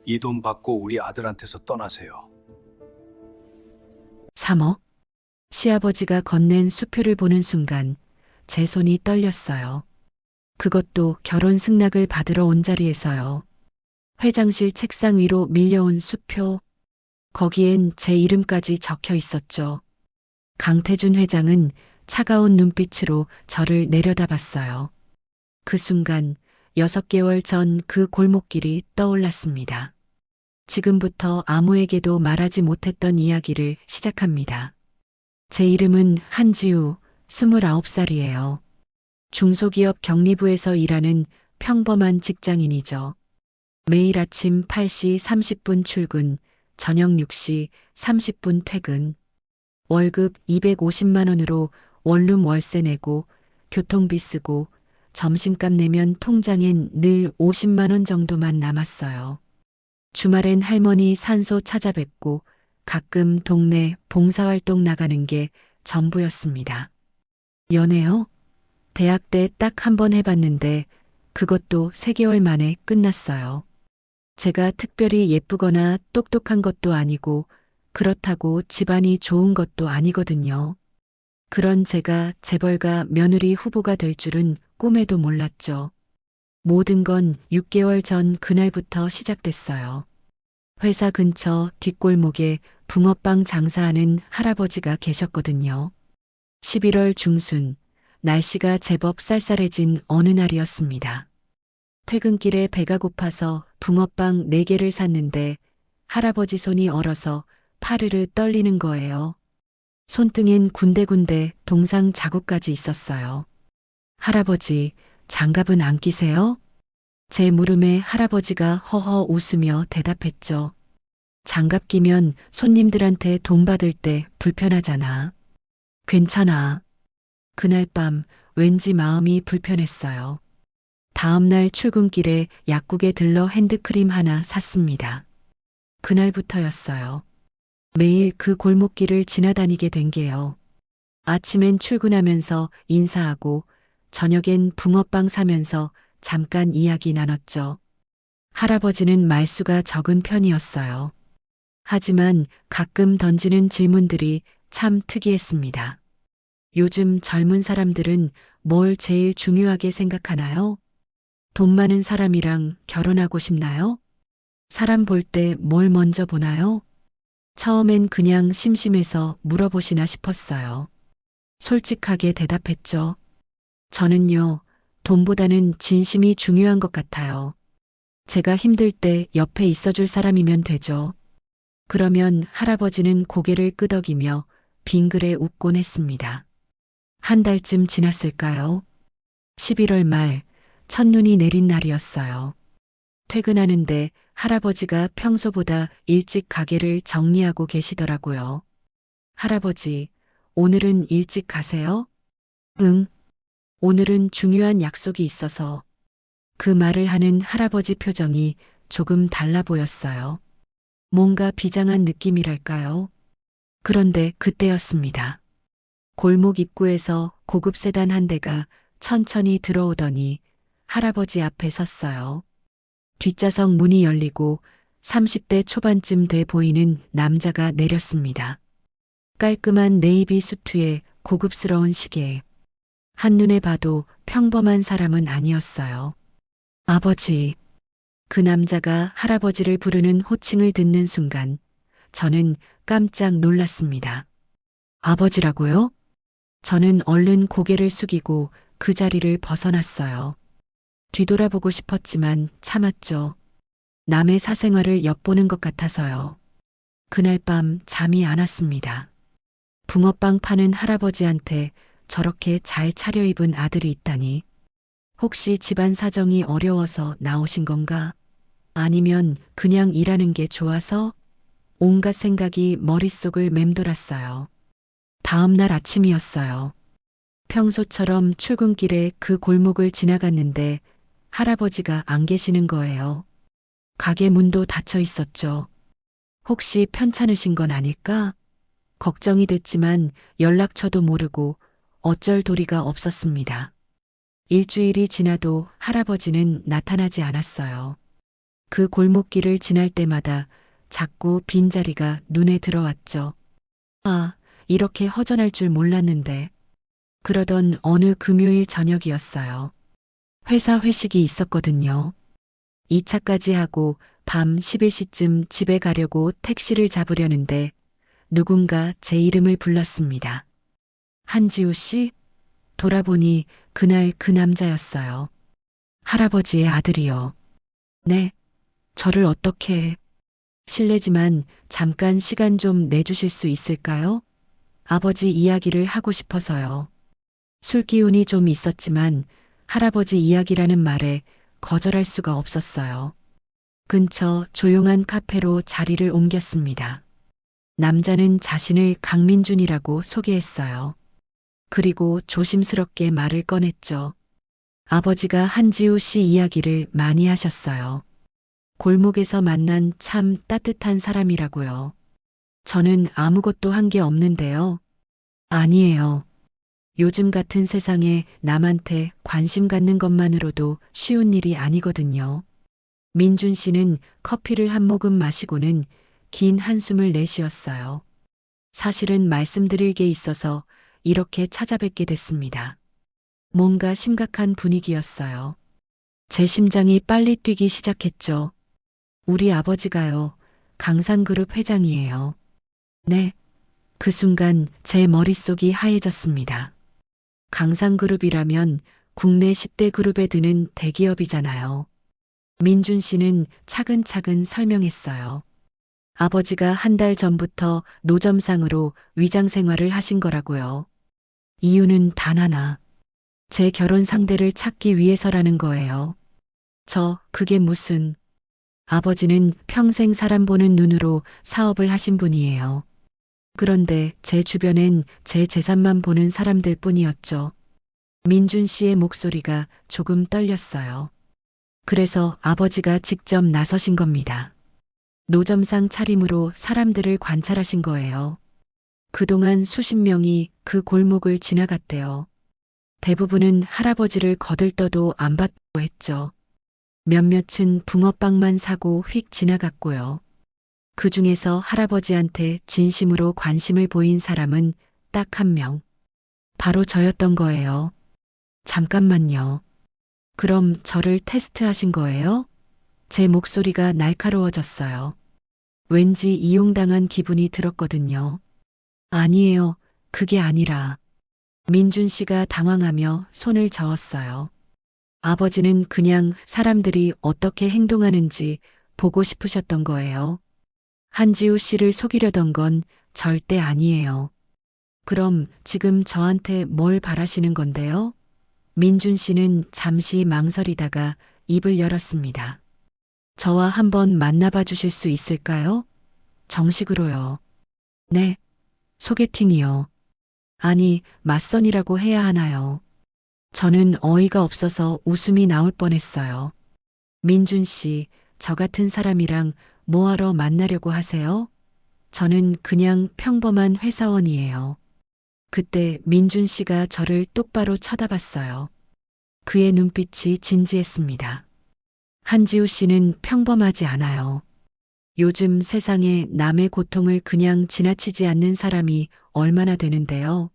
이 돈 받고 우리 아들한테서 떠나세요. 3억? 시아버지가 건넨 수표를 보는 순간 제 손이 떨렸어요. 그것도 결혼 승낙을 받으러 온 자리에서요. 회장실 책상 위로 밀려온 수표. 거기엔 제 이름까지 적혀 있었죠. 강태준 회장은 차가운 눈빛으로 저를 내려다봤어요. 그 순간 6개월 전 그 골목길이 떠올랐습니다. 지금부터 아무에게도 말하지 못했던 이야기를 시작합니다. 제 이름은 한지우, 29살이에요. 중소기업 경리부에서 일하는 평범한 직장인이죠. 매일 아침 8시 30분 출근, 저녁 6시 30분 퇴근. 월급 250만 원으로 원룸 월세 내고 교통비 쓰고 점심값 내면 통장엔 늘 50만 원 정도만 남았어요. 주말엔 할머니 산소 찾아뵙고 가끔 동네 봉사활동 나가는 게 전부였습니다. 연애요? 대학 때 딱 한 번 해봤는데 그것도 3개월 만에 끝났어요. 제가 특별히 예쁘거나 똑똑한 것도 아니고 그렇다고 집안이 좋은 것도 아니거든요. 그런 제가 재벌가 며느리 후보가 될 줄은 꿈에도 몰랐죠. 모든 건 6개월 전 그날부터 시작됐어요. 회사 근처 뒷골목에 붕어빵 장사하는 할아버지가 계셨거든요. 11월 중순, 날씨가 제법 쌀쌀해진 어느 날이었습니다. 퇴근길에 배가 고파서 붕어빵 4개를 샀는데 할아버지 손이 얼어서 파르르 떨리는 거예요. 손등엔 군데군데 동상 자국까지 있었어요. 할아버지, 장갑은 안 끼세요? 제 물음에 할아버지가 허허 웃으며 대답했죠. 장갑 끼면 손님들한테 돈 받을 때 불편하잖아. 괜찮아. 그날 밤 왠지 마음이 불편했어요. 다음날 출근길에 약국에 들러 핸드크림 하나 샀습니다. 그날부터였어요. 매일 그 골목길을 지나다니게 된 게요. 아침엔 출근하면서 인사하고 저녁엔 붕어빵 사면서 잠깐 이야기 나눴죠. 할아버지는 말수가 적은 편이었어요. 하지만 가끔 던지는 질문들이 참 특이했습니다. 요즘 젊은 사람들은 뭘 제일 중요하게 생각하나요? 돈 많은 사람이랑 결혼하고 싶나요? 사람 볼 때 뭘 먼저 보나요? 처음엔 그냥 심심해서 물어보시나 싶었어요. 솔직하게 대답했죠. 저는요, 돈보다는 진심이 중요한 것 같아요. 제가 힘들 때 옆에 있어줄 사람이면 되죠. 그러면 할아버지는 고개를 끄덕이며 빙그레 웃곤 했습니다. 한 달쯤 지났을까요? 11월 말, 첫눈이 내린 날이었어요. 퇴근하는데 할아버지가 평소보다 일찍 가게를 정리하고 계시더라고요. 할아버지, 오늘은 일찍 가세요? 응. 오늘은 중요한 약속이 있어서. 그 말을 하는 할아버지 표정이 조금 달라 보였어요. 뭔가 비장한 느낌이랄까요? 그런데 그때였습니다. 골목 입구에서 고급 세단 한 대가 천천히 들어오더니 할아버지 앞에 섰어요. 뒷좌석 문이 열리고 30대 초반쯤 돼 보이는 남자가 내렸습니다. 깔끔한 네이비 수트에 고급스러운 시계. 한눈에 봐도 평범한 사람은 아니었어요. 아버지. 그 남자가 할아버지를 부르는 호칭을 듣는 순간 저는 깜짝 놀랐습니다. 아버지라고요? 저는 얼른 고개를 숙이고 그 자리를 벗어났어요. 뒤돌아보고 싶었지만 참았죠. 남의 사생활을 엿보는 것 같아서요. 그날 밤 잠이 안 왔습니다. 붕어빵 파는 할아버지한테 저렇게 잘 차려입은 아들이 있다니. 혹시 집안 사정이 어려워서 나오신 건가? 아니면 그냥 일하는 게 좋아서? 온갖 생각이 머릿속을 맴돌았어요. 다음 날 아침이었어요. 평소처럼 출근길에 그 골목을 지나갔는데 할아버지가 안 계시는 거예요. 가게 문도 닫혀 있었죠. 혹시 편찮으신 건 아닐까? 걱정이 됐지만 연락처도 모르고 어쩔 도리가 없었습니다. 일주일이 지나도 할아버지는 나타나지 않았어요. 그 골목길을 지날 때마다 자꾸 빈자리가 눈에 들어왔죠. 아, 이렇게 허전할 줄 몰랐는데. 그러던 어느 금요일 저녁이었어요. 회사 회식이 있었거든요. 2차까지 하고 밤 11시쯤 집에 가려고 택시를 잡으려는데 누군가 제 이름을 불렀습니다. 한지우 씨? 돌아보니 그날 그 남자였어요. 할아버지의 아들이요. 네, 저를 어떻게... 실례지만 잠깐 시간 좀 내주실 수 있을까요? 아버지 이야기를 하고 싶어서요. 술 기운이 좀 있었지만 할아버지 이야기라는 말에 거절할 수가 없었어요. 근처 조용한 카페로 자리를 옮겼습니다. 남자는 자신을 강민준이라고 소개했어요. 그리고 조심스럽게 말을 꺼냈죠. 아버지가 한지우 씨 이야기를 많이 하셨어요. 골목에서 만난 참 따뜻한 사람이라고요. 저는 아무것도 한 게 없는데요. 아니에요. 요즘 같은 세상에 남한테 관심 갖는 것만으로도 쉬운 일이 아니거든요. 민준 씨는 커피를 한 모금 마시고는 긴 한숨을 내쉬었어요. 사실은 말씀드릴 게 있어서 이렇게 찾아뵙게 됐습니다. 뭔가 심각한 분위기였어요. 제 심장이 빨리 뛰기 시작했죠. 우리 아버지가요, 강산그룹 회장이에요. 네. 그 순간 제 머릿속이 하얘졌습니다. 강산그룹이라면 국내 10대 그룹에 드는 대기업이잖아요. 민준 씨는 차근차근 설명했어요. 아버지가 한 달 전부터 노점상으로 위장 생활을 하신 거라고요. 이유는 단 하나. 제 결혼 상대를 찾기 위해서라는 거예요. 그게 무슨... 아버지는 평생 사람 보는 눈으로 사업을 하신 분이에요. 그런데 제 주변엔 제 재산만 보는 사람들 뿐이었죠. 민준 씨의 목소리가 조금 떨렸어요. 그래서 아버지가 직접 나서신 겁니다. 노점상 차림으로 사람들을 관찰하신 거예요. 그동안 수십 명이 그 골목을 지나갔대요. 대부분은 할아버지를 거들떠도 안 봤다고 했죠. 몇몇은 붕어빵만 사고 휙 지나갔고요. 그 중에서 할아버지한테 진심으로 관심을 보인 사람은 딱 한 명. 바로 저였던 거예요. 잠깐만요. 그럼 저를 테스트하신 거예요? 제 목소리가 날카로워졌어요. 왠지 이용당한 기분이 들었거든요. 아니에요. 그게 아니라. 민준 씨가 당황하며 손을 저었어요. 아버지는 그냥 사람들이 어떻게 행동하는지 보고 싶으셨던 거예요. 한지우 씨를 속이려던 건 절대 아니에요. 그럼 지금 저한테 뭘 바라시는 건데요? 민준 씨는 잠시 망설이다가 입을 열었습니다. 저와 한번 만나봐 주실 수 있을까요? 정식으로요. 네. 소개팅이요. 아니, 맞선이라고 해야 하나요? 저는 어이가 없어서 웃음이 나올 뻔했어요. 민준 씨, 저 같은 사람이랑 뭐하러 만나려고 하세요? 저는 그냥 평범한 회사원이에요. 그때 민준 씨가 저를 똑바로 쳐다봤어요. 그의 눈빛이 진지했습니다. 한지우 씨는 평범하지 않아요. 요즘 세상에 남의 고통을 그냥 지나치지 않는 사람이 얼마나 되는데요.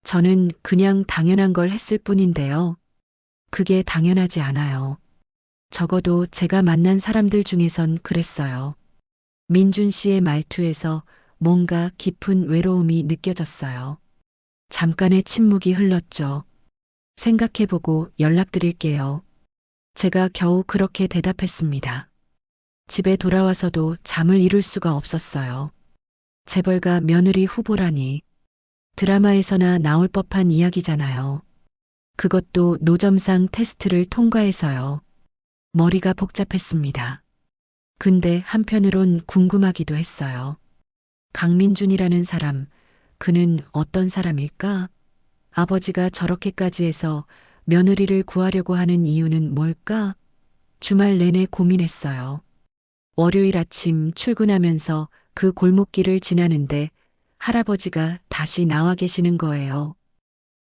저는 그냥 당연한 걸 했을 뿐인데요. 그게 당연하지 않아요. 적어도 제가 만난 사람들 중에선 그랬어요. 민준 씨의 말투에서 뭔가 깊은 외로움이 느껴졌어요. 잠깐의 침묵이 흘렀죠. 생각해보고 연락드릴게요. 제가 겨우 그렇게 대답했습니다. 집에 돌아와서도 잠을 이룰 수가 없었어요. 재벌가 며느리 후보라니. 드라마에서나 나올 법한 이야기잖아요. 그것도 노점상 테스트를 통과해서요. 머리가 복잡했습니다. 근데 한편으론 궁금하기도 했어요. 강민준이라는 사람, 그는 어떤 사람일까? 아버지가 저렇게까지 해서 며느리를 구하려고 하는 이유는 뭘까? 주말 내내 고민했어요. 월요일 아침 출근하면서 그 골목길을 지나는데 할아버지가 다시 나와 계시는 거예요.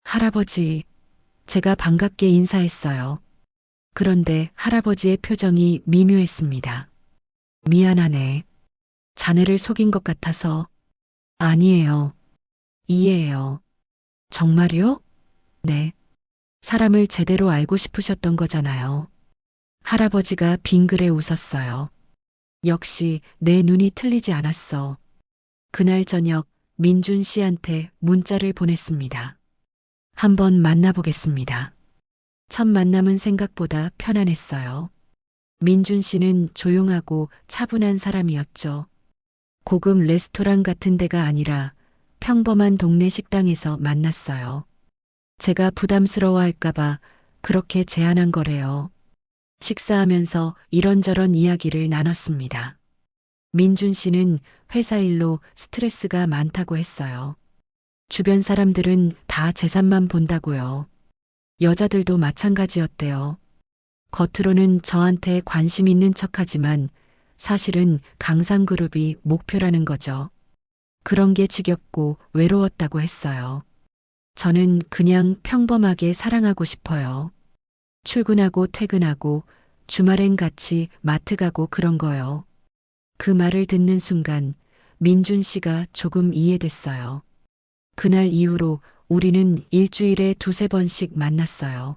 할아버지, 제가 반갑게 인사했어요. 그런데 할아버지의 표정이 미묘했습니다. 미안하네. 자네를 속인 것 같아서. 아니에요. 이해해요. 정말요? 네. 사람을 제대로 알고 싶으셨던 거잖아요. 할아버지가 빙그레 웃었어요. 역시 내 눈이 틀리지 않았어. 그날 저녁 민준 씨한테 문자를 보냈습니다. 한번 만나보겠습니다. 첫 만남은 생각보다 편안했어요. 민준 씨는 조용하고 차분한 사람이었죠. 고급 레스토랑 같은 데가 아니라 평범한 동네 식당에서 만났어요. 제가 부담스러워할까봐 그렇게 제안한 거래요. 식사하면서 이런저런 이야기를 나눴습니다. 민준 씨는 회사 일로 스트레스가 많다고 했어요. 주변 사람들은 다 재산만 본다고요. 여자들도 마찬가지였대요. 겉으로는 저한테 관심 있는 척하지만 사실은 강상그룹이 목표라는 거죠. 그런 게 지겹고 외로웠다고 했어요. 저는 그냥 평범하게 사랑하고 싶어요. 출근하고 퇴근하고 주말엔 같이 마트 가고 그런 거요. 그 말을 듣는 순간 민준 씨가 조금 이해됐어요. 그날 이후로 우리는 일주일에 두세 번씩 만났어요.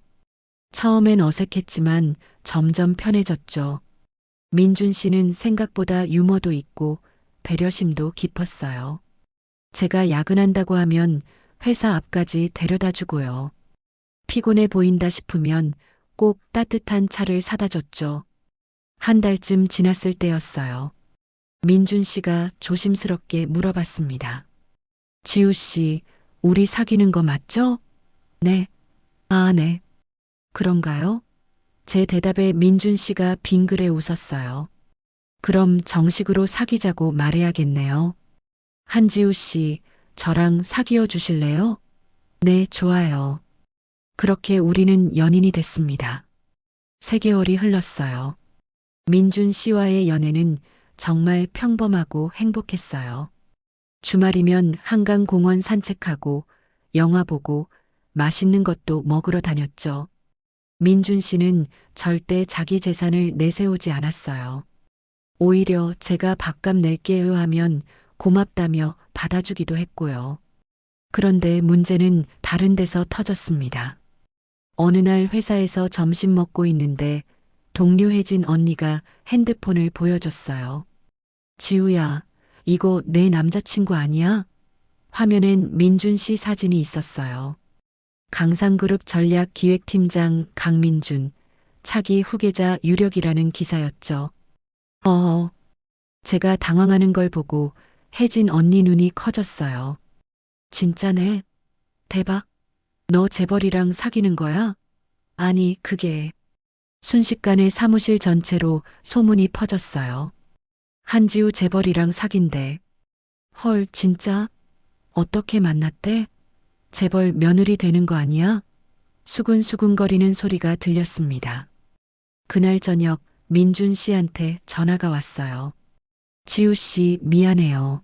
처음엔 어색했지만 점점 편해졌죠. 민준 씨는 생각보다 유머도 있고 배려심도 깊었어요. 제가 야근한다고 하면 회사 앞까지 데려다 주고요. 피곤해 보인다 싶으면 꼭 따뜻한 차를 사다 줬죠. 한 달쯤 지났을 때였어요. 민준 씨가 조심스럽게 물어봤습니다. 지우 씨, 우리 사귀는 거 맞죠? 네. 아, 네. 그런가요? 제 대답에 민준 씨가 빙그레 웃었어요. 그럼 정식으로 사귀자고 말해야겠네요. 한지우 씨, 저랑 사귀어 주실래요? 네, 좋아요. 그렇게 우리는 연인이 됐습니다. 3개월이 흘렀어요. 민준 씨와의 연애는 정말 평범하고 행복했어요. 주말이면 한강공원 산책하고 영화 보고 맛있는 것도 먹으러 다녔죠. 민준 씨는 절대 자기 재산을 내세우지 않았어요. 오히려 제가 밥값 낼게요 하면 고맙다며 받아주기도 했고요. 그런데 문제는 다른 데서 터졌습니다. 어느 날 회사에서 점심 먹고 있는데 동료 혜진 언니가 핸드폰을 보여줬어요. 지우야, 이거 내 남자친구 아니야? 화면엔 민준 씨 사진이 있었어요. 강상그룹 전략기획팀장 강민준, 차기 후계자 유력이라는 기사였죠. 제가 당황하는 걸 보고 혜진 언니 눈이 커졌어요. 진짜네? 대박. 너 재벌이랑 사귀는 거야? 아니, 그게. 순식간에 사무실 전체로 소문이 퍼졌어요. 한지우 재벌이랑 사귄대. 헐, 진짜? 어떻게 만났대? 재벌 며느리 되는 거 아니야? 수근수근거리는 소리가 들렸습니다. 그날 저녁 민준 씨한테 전화가 왔어요. 지우 씨, 미안해요.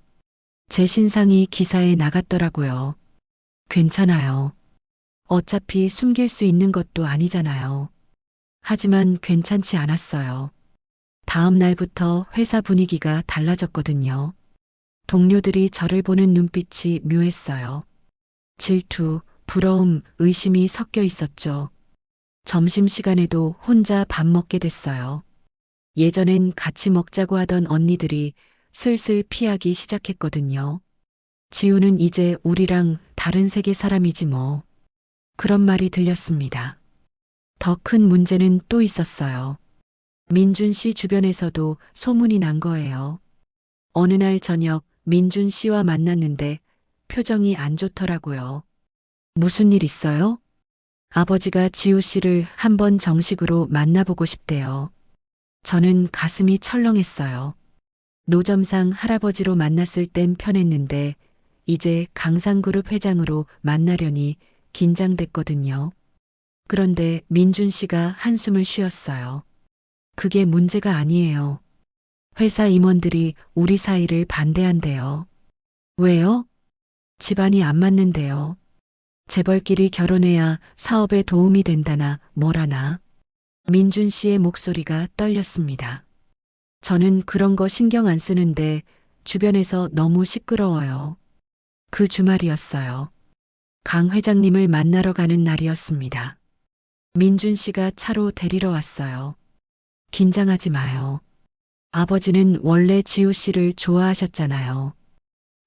제 신상이 기사에 나갔더라고요. 괜찮아요. 어차피 숨길 수 있는 것도 아니잖아요. 하지만 괜찮지 않았어요. 다음 날부터 회사 분위기가 달라졌거든요. 동료들이 저를 보는 눈빛이 묘했어요. 질투, 부러움, 의심이 섞여 있었죠. 점심시간에도 혼자 밥 먹게 됐어요. 예전엔 같이 먹자고 하던 언니들이 슬슬 피하기 시작했거든요. 지우는 이제 우리랑 다른 세계 사람이지 뭐. 그런 말이 들렸습니다. 더 큰 문제는 또 있었어요. 민준 씨 주변에서도 소문이 난 거예요. 어느 날 저녁 민준 씨와 만났는데 표정이 안 좋더라고요. 무슨 일 있어요? 아버지가 지우 씨를 한번 정식으로 만나보고 싶대요. 저는 가슴이 철렁했어요. 노점상 할아버지로 만났을 땐 편했는데 이제 강상그룹 회장으로 만나려니 긴장됐거든요. 그런데 민준 씨가 한숨을 쉬었어요. 그게 문제가 아니에요. 회사 임원들이 우리 사이를 반대한대요. 왜요? 집안이 안 맞는데요. 재벌끼리 결혼해야 사업에 도움이 된다나 뭐라나. 민준 씨의 목소리가 떨렸습니다. 저는 그런 거 신경 안 쓰는데 주변에서 너무 시끄러워요. 그 주말이었어요. 강 회장님을 만나러 가는 날이었습니다. 민준 씨가 차로 데리러 왔어요. 긴장하지 마요. 아버지는 원래 지우 씨를 좋아하셨잖아요.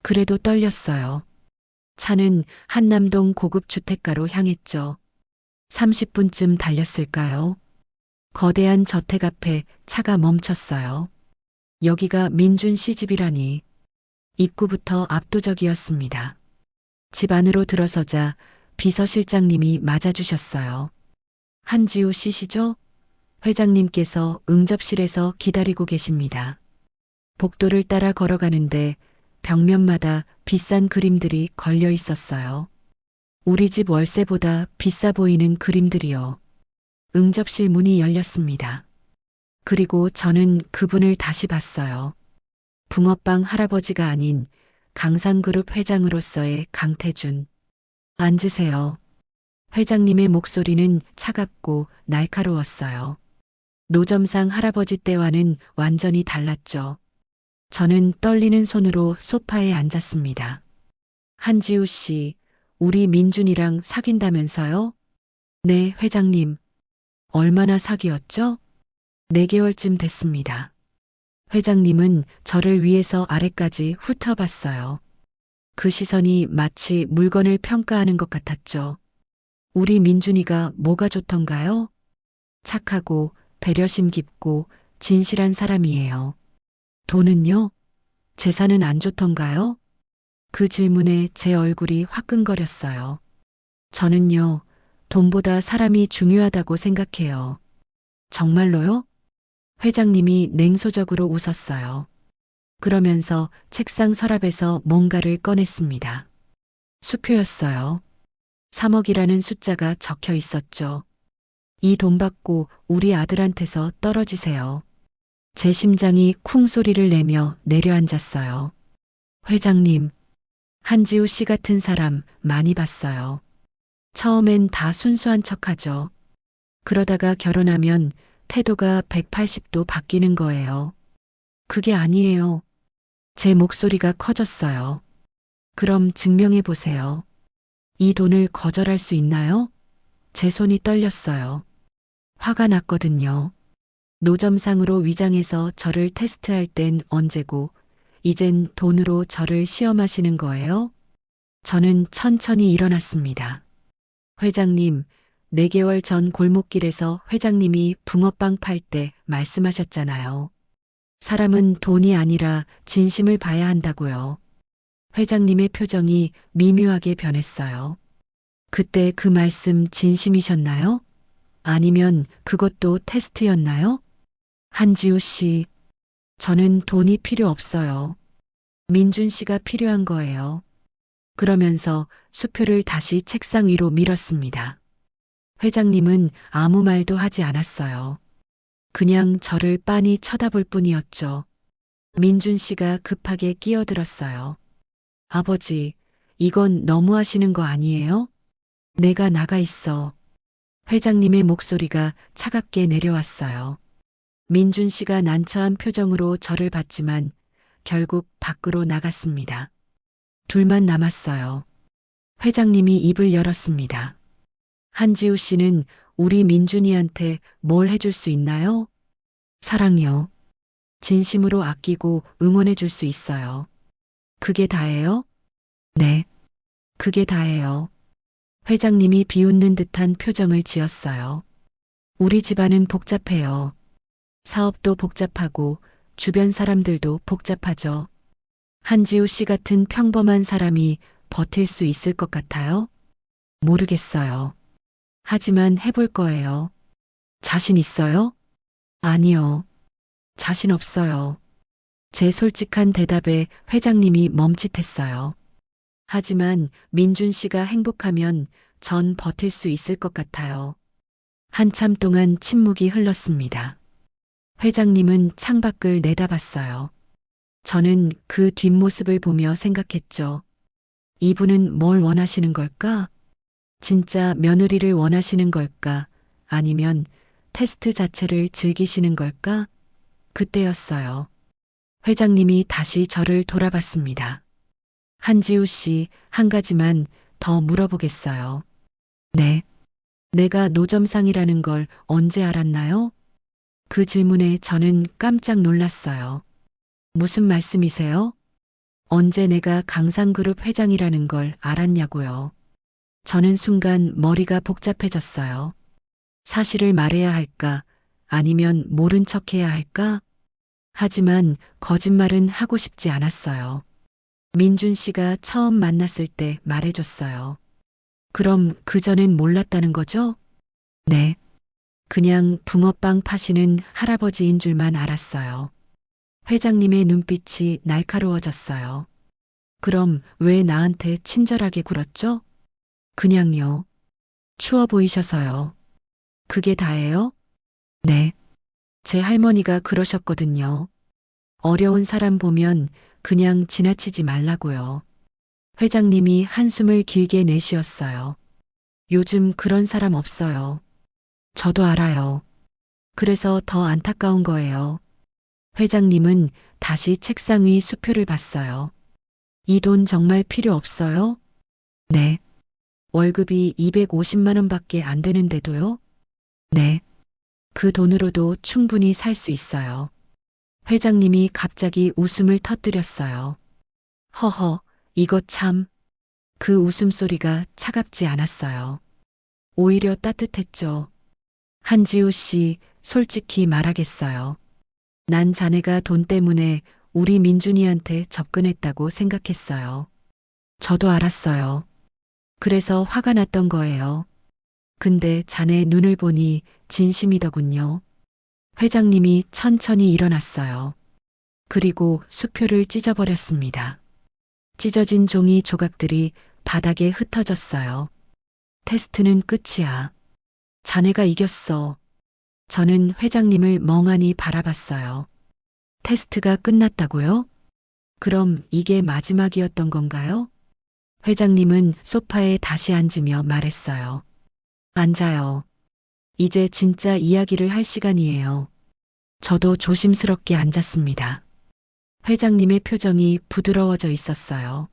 그래도 떨렸어요. 차는 한남동 고급 주택가로 향했죠. 30분쯤 달렸을까요? 거대한 저택 앞에 차가 멈췄어요. 여기가 민준 씨 집이라니. 입구부터 압도적이었습니다. 집 안으로 들어서자 비서실장님이 맞아주셨어요. 한지우 씨시죠? 회장님께서 응접실에서 기다리고 계십니다. 복도를 따라 걸어가는데 벽면마다 비싼 그림들이 걸려 있었어요. 우리 집 월세보다 비싸 보이는 그림들이요. 응접실 문이 열렸습니다. 그리고 저는 그분을 다시 봤어요. 붕어빵 할아버지가 아닌 강상그룹 회장으로서의 강태준. 앉으세요. 회장님의 목소리는 차갑고 날카로웠어요. 노점상 할아버지 때와는 완전히 달랐죠. 저는 떨리는 손으로 소파에 앉았습니다. 한지우 씨, 우리 민준이랑 사귄다면서요? 네, 회장님. 얼마나 사귀었죠? 4개월쯤 됐습니다. 회장님은 저를 위에서 아래까지 훑어봤어요. 그 시선이 마치 물건을 평가하는 것 같았죠. 우리 민준이가 뭐가 좋던가요? 착하고 배려심 깊고 진실한 사람이에요. 돈은요? 재산은 안 좋던가요? 그 질문에 제 얼굴이 화끈거렸어요. 저는요, 돈보다 사람이 중요하다고 생각해요. 정말로요? 회장님이 냉소적으로 웃었어요. 그러면서 책상 서랍에서 뭔가를 꺼냈습니다. 수표였어요. 3억이라는 숫자가 적혀 있었죠. 이 돈 받고 우리 아들한테서 떨어지세요. 제 심장이 쿵 소리를 내며 내려앉았어요. 회장님, 한지우 씨 같은 사람 많이 봤어요. 처음엔 다 순수한 척하죠. 그러다가 결혼하면 태도가 180도 바뀌는 거예요. 그게 아니에요. 제 목소리가 커졌어요. 그럼 증명해 보세요. 이 돈을 거절할 수 있나요? 제 손이 떨렸어요. 화가 났거든요. 노점상으로 위장해서 저를 테스트할 땐 언제고, 이젠 돈으로 저를 시험하시는 거예요? 저는 천천히 일어났습니다. 회장님, 4개월 전 골목길에서 회장님이 붕어빵 팔 때 말씀하셨잖아요. 사람은 돈이 아니라 진심을 봐야 한다고요. 회장님의 표정이 미묘하게 변했어요. 그때 그 말씀 진심이셨나요? 아니면 그것도 테스트였나요? 한지우 씨, 저는 돈이 필요 없어요. 민준 씨가 필요한 거예요. 그러면서 수표를 다시 책상 위로 밀었습니다. 회장님은 아무 말도 하지 않았어요. 그냥 저를 빤히 쳐다볼 뿐이었죠. 민준 씨가 급하게 끼어들었어요. 아버지, 이건 너무하시는 거 아니에요? 내가 나가 있어. 회장님의 목소리가 차갑게 내려왔어요. 민준 씨가 난처한 표정으로 저를 봤지만 결국 밖으로 나갔습니다. 둘만 남았어요. 회장님이 입을 열었습니다. 한지우 씨는 우리 민준이한테 뭘 해줄 수 있나요? 사랑요. 진심으로 아끼고 응원해 줄 수 있어요. 그게 다예요? 네. 그게 다예요. 회장님이 비웃는 듯한 표정을 지었어요. 우리 집안은 복잡해요. 사업도 복잡하고 주변 사람들도 복잡하죠. 한지우 씨 같은 평범한 사람이 버틸 수 있을 것 같아요? 모르겠어요. 하지만 해볼 거예요. 자신 있어요? 아니요. 자신 없어요. 제 솔직한 대답에 회장님이 멈칫했어요. 하지만 민준 씨가 행복하면 전 버틸 수 있을 것 같아요. 한참 동안 침묵이 흘렀습니다. 회장님은 창밖을 내다봤어요. 저는 그 뒷모습을 보며 생각했죠. 이분은 뭘 원하시는 걸까? 진짜 며느리를 원하시는 걸까? 아니면 테스트 자체를 즐기시는 걸까? 그때였어요. 회장님이 다시 저를 돌아봤습니다. 한지우 씨, 한 가지만 더 물어보겠어요. 네. 내가 노점상이라는 걸 언제 알았나요? 그 질문에 저는 깜짝 놀랐어요. 무슨 말씀이세요? 언제 내가 강상그룹 회장이라는 걸 알았냐고요. 저는 순간 머리가 복잡해졌어요. 사실을 말해야 할까? 아니면 모른 척 해야 할까? 하지만 거짓말은 하고 싶지 않았어요. 민준 씨가 처음 만났을 때 말해줬어요. 그럼 그전엔 몰랐다는 거죠? 네. 그냥 붕어빵 파시는 할아버지인 줄만 알았어요. 회장님의 눈빛이 날카로워졌어요. 그럼 왜 나한테 친절하게 굴었죠? 그냥요. 추워 보이셔서요. 그게 다예요? 네. 제 할머니가 그러셨거든요. 어려운 사람 보면 그냥 지나치지 말라고요. 회장님이 한숨을 길게 내쉬었어요. 요즘 그런 사람 없어요. 저도 알아요. 그래서 더 안타까운 거예요. 회장님은 다시 책상 위 수표를 봤어요. 이 돈 정말 필요 없어요? 네. 월급이 250만 원밖에 안 되는데도요? 네. 그 돈으로도 충분히 살 수 있어요. 회장님이 갑자기 웃음을 터뜨렸어요. 허허, 이거 참. 그 웃음소리가 차갑지 않았어요. 오히려 따뜻했죠. 한지우 씨, 솔직히 말하겠어요. 난 자네가 돈 때문에 우리 민준이한테 접근했다고 생각했어요. 저도 알았어요. 그래서 화가 났던 거예요. 근데 자네 눈을 보니 진심이더군요. 회장님이 천천히 일어났어요. 그리고 수표를 찢어버렸습니다. 찢어진 종이 조각들이 바닥에 흩어졌어요. 테스트는 끝이야. 자네가 이겼어. 저는 회장님을 멍하니 바라봤어요. 테스트가 끝났다고요? 그럼 이게 마지막이었던 건가요? 회장님은 소파에 다시 앉으며 말했어요. 앉아요. 이제 진짜 이야기를 할 시간이에요. 저도 조심스럽게 앉았습니다. 회장님의 표정이 부드러워져 있었어요.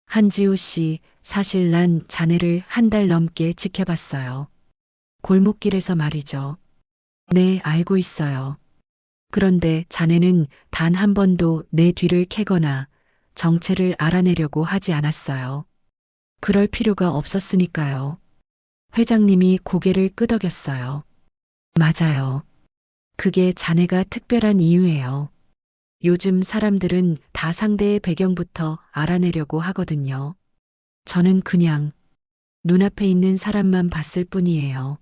한지우 씨, 사실 난 자네를 한 달 넘게 지켜봤어요. 골목길에서 말이죠. 네, 알고 있어요. 그런데 자네는 단 한 번도 내 뒤를 캐거나 정체를 알아내려고 하지 않았어요. 그럴 필요가 없었으니까요. 회장님이 고개를 끄덕였어요. 맞아요. 그게 자네가 특별한 이유예요. 요즘 사람들은 다 상대의 배경부터 알아내려고 하거든요. 저는 그냥 눈앞에 있는 사람만 봤을 뿐이에요.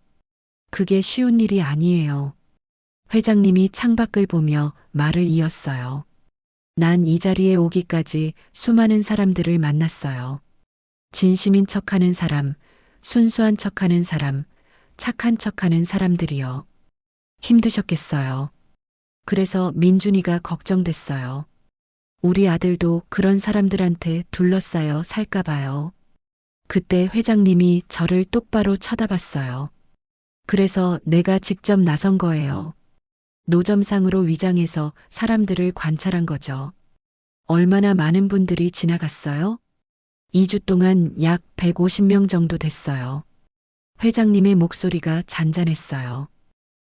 그게 쉬운 일이 아니에요. 회장님이 창밖을 보며 말을 이었어요. 난 이 자리에 오기까지 수많은 사람들을 만났어요. 진심인 척하는 사람, 순수한 척하는 사람, 착한 척하는 사람들이요. 힘드셨겠어요. 그래서 민준이가 걱정됐어요. 우리 아들도 그런 사람들한테 둘러싸여 살까봐요. 그때 회장님이 저를 똑바로 쳐다봤어요. 그래서 내가 직접 나선 거예요. 노점상으로 위장해서 사람들을 관찰한 거죠. 얼마나 많은 분들이 지나갔어요? 2주 동안 약 150명 정도 됐어요. 회장님의 목소리가 잔잔했어요.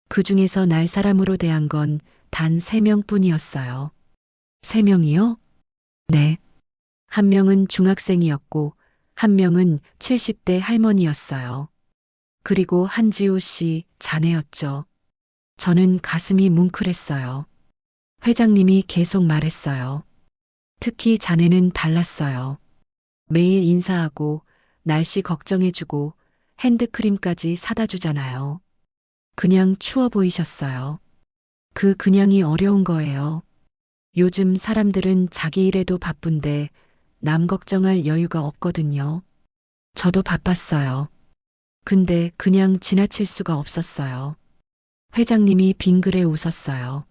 그 중에서 날 사람으로 대한 건 단 3명 뿐이었어요. 3명이요? 네. 한 명은 중학생이었고, 한 명은 70대 할머니였어요. 그리고 한지우 씨 자네였죠. 저는 가슴이 뭉클했어요. 회장님이 계속 말했어요. 특히 자네는 달랐어요. 매일 인사하고, 날씨 걱정해주고, 핸드크림까지 사다 주잖아요. 그냥 추워 보이셨어요. 그 그냥이 어려운 거예요. 요즘 사람들은 자기 일에도 바쁜데 남 걱정할 여유가 없거든요. 저도 바빴어요. 근데 그냥 지나칠 수가 없었어요. 회장님이 빙그레 웃었어요.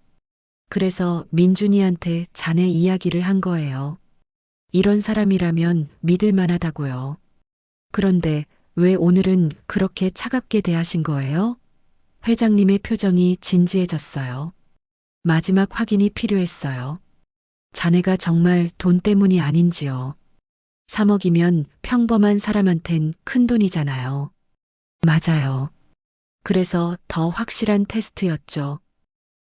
그래서 민준이한테 자네 이야기를 한 거예요. 이런 사람이라면 믿을 만하다고요. 그런데 왜 오늘은 그렇게 차갑게 대하신 거예요? 회장님의 표정이 진지해졌어요. 마지막 확인이 필요했어요. 자네가 정말 돈 때문이 아닌지요. 3억이면 평범한 사람한텐 큰 돈이잖아요. 맞아요. 그래서 더 확실한 테스트였죠.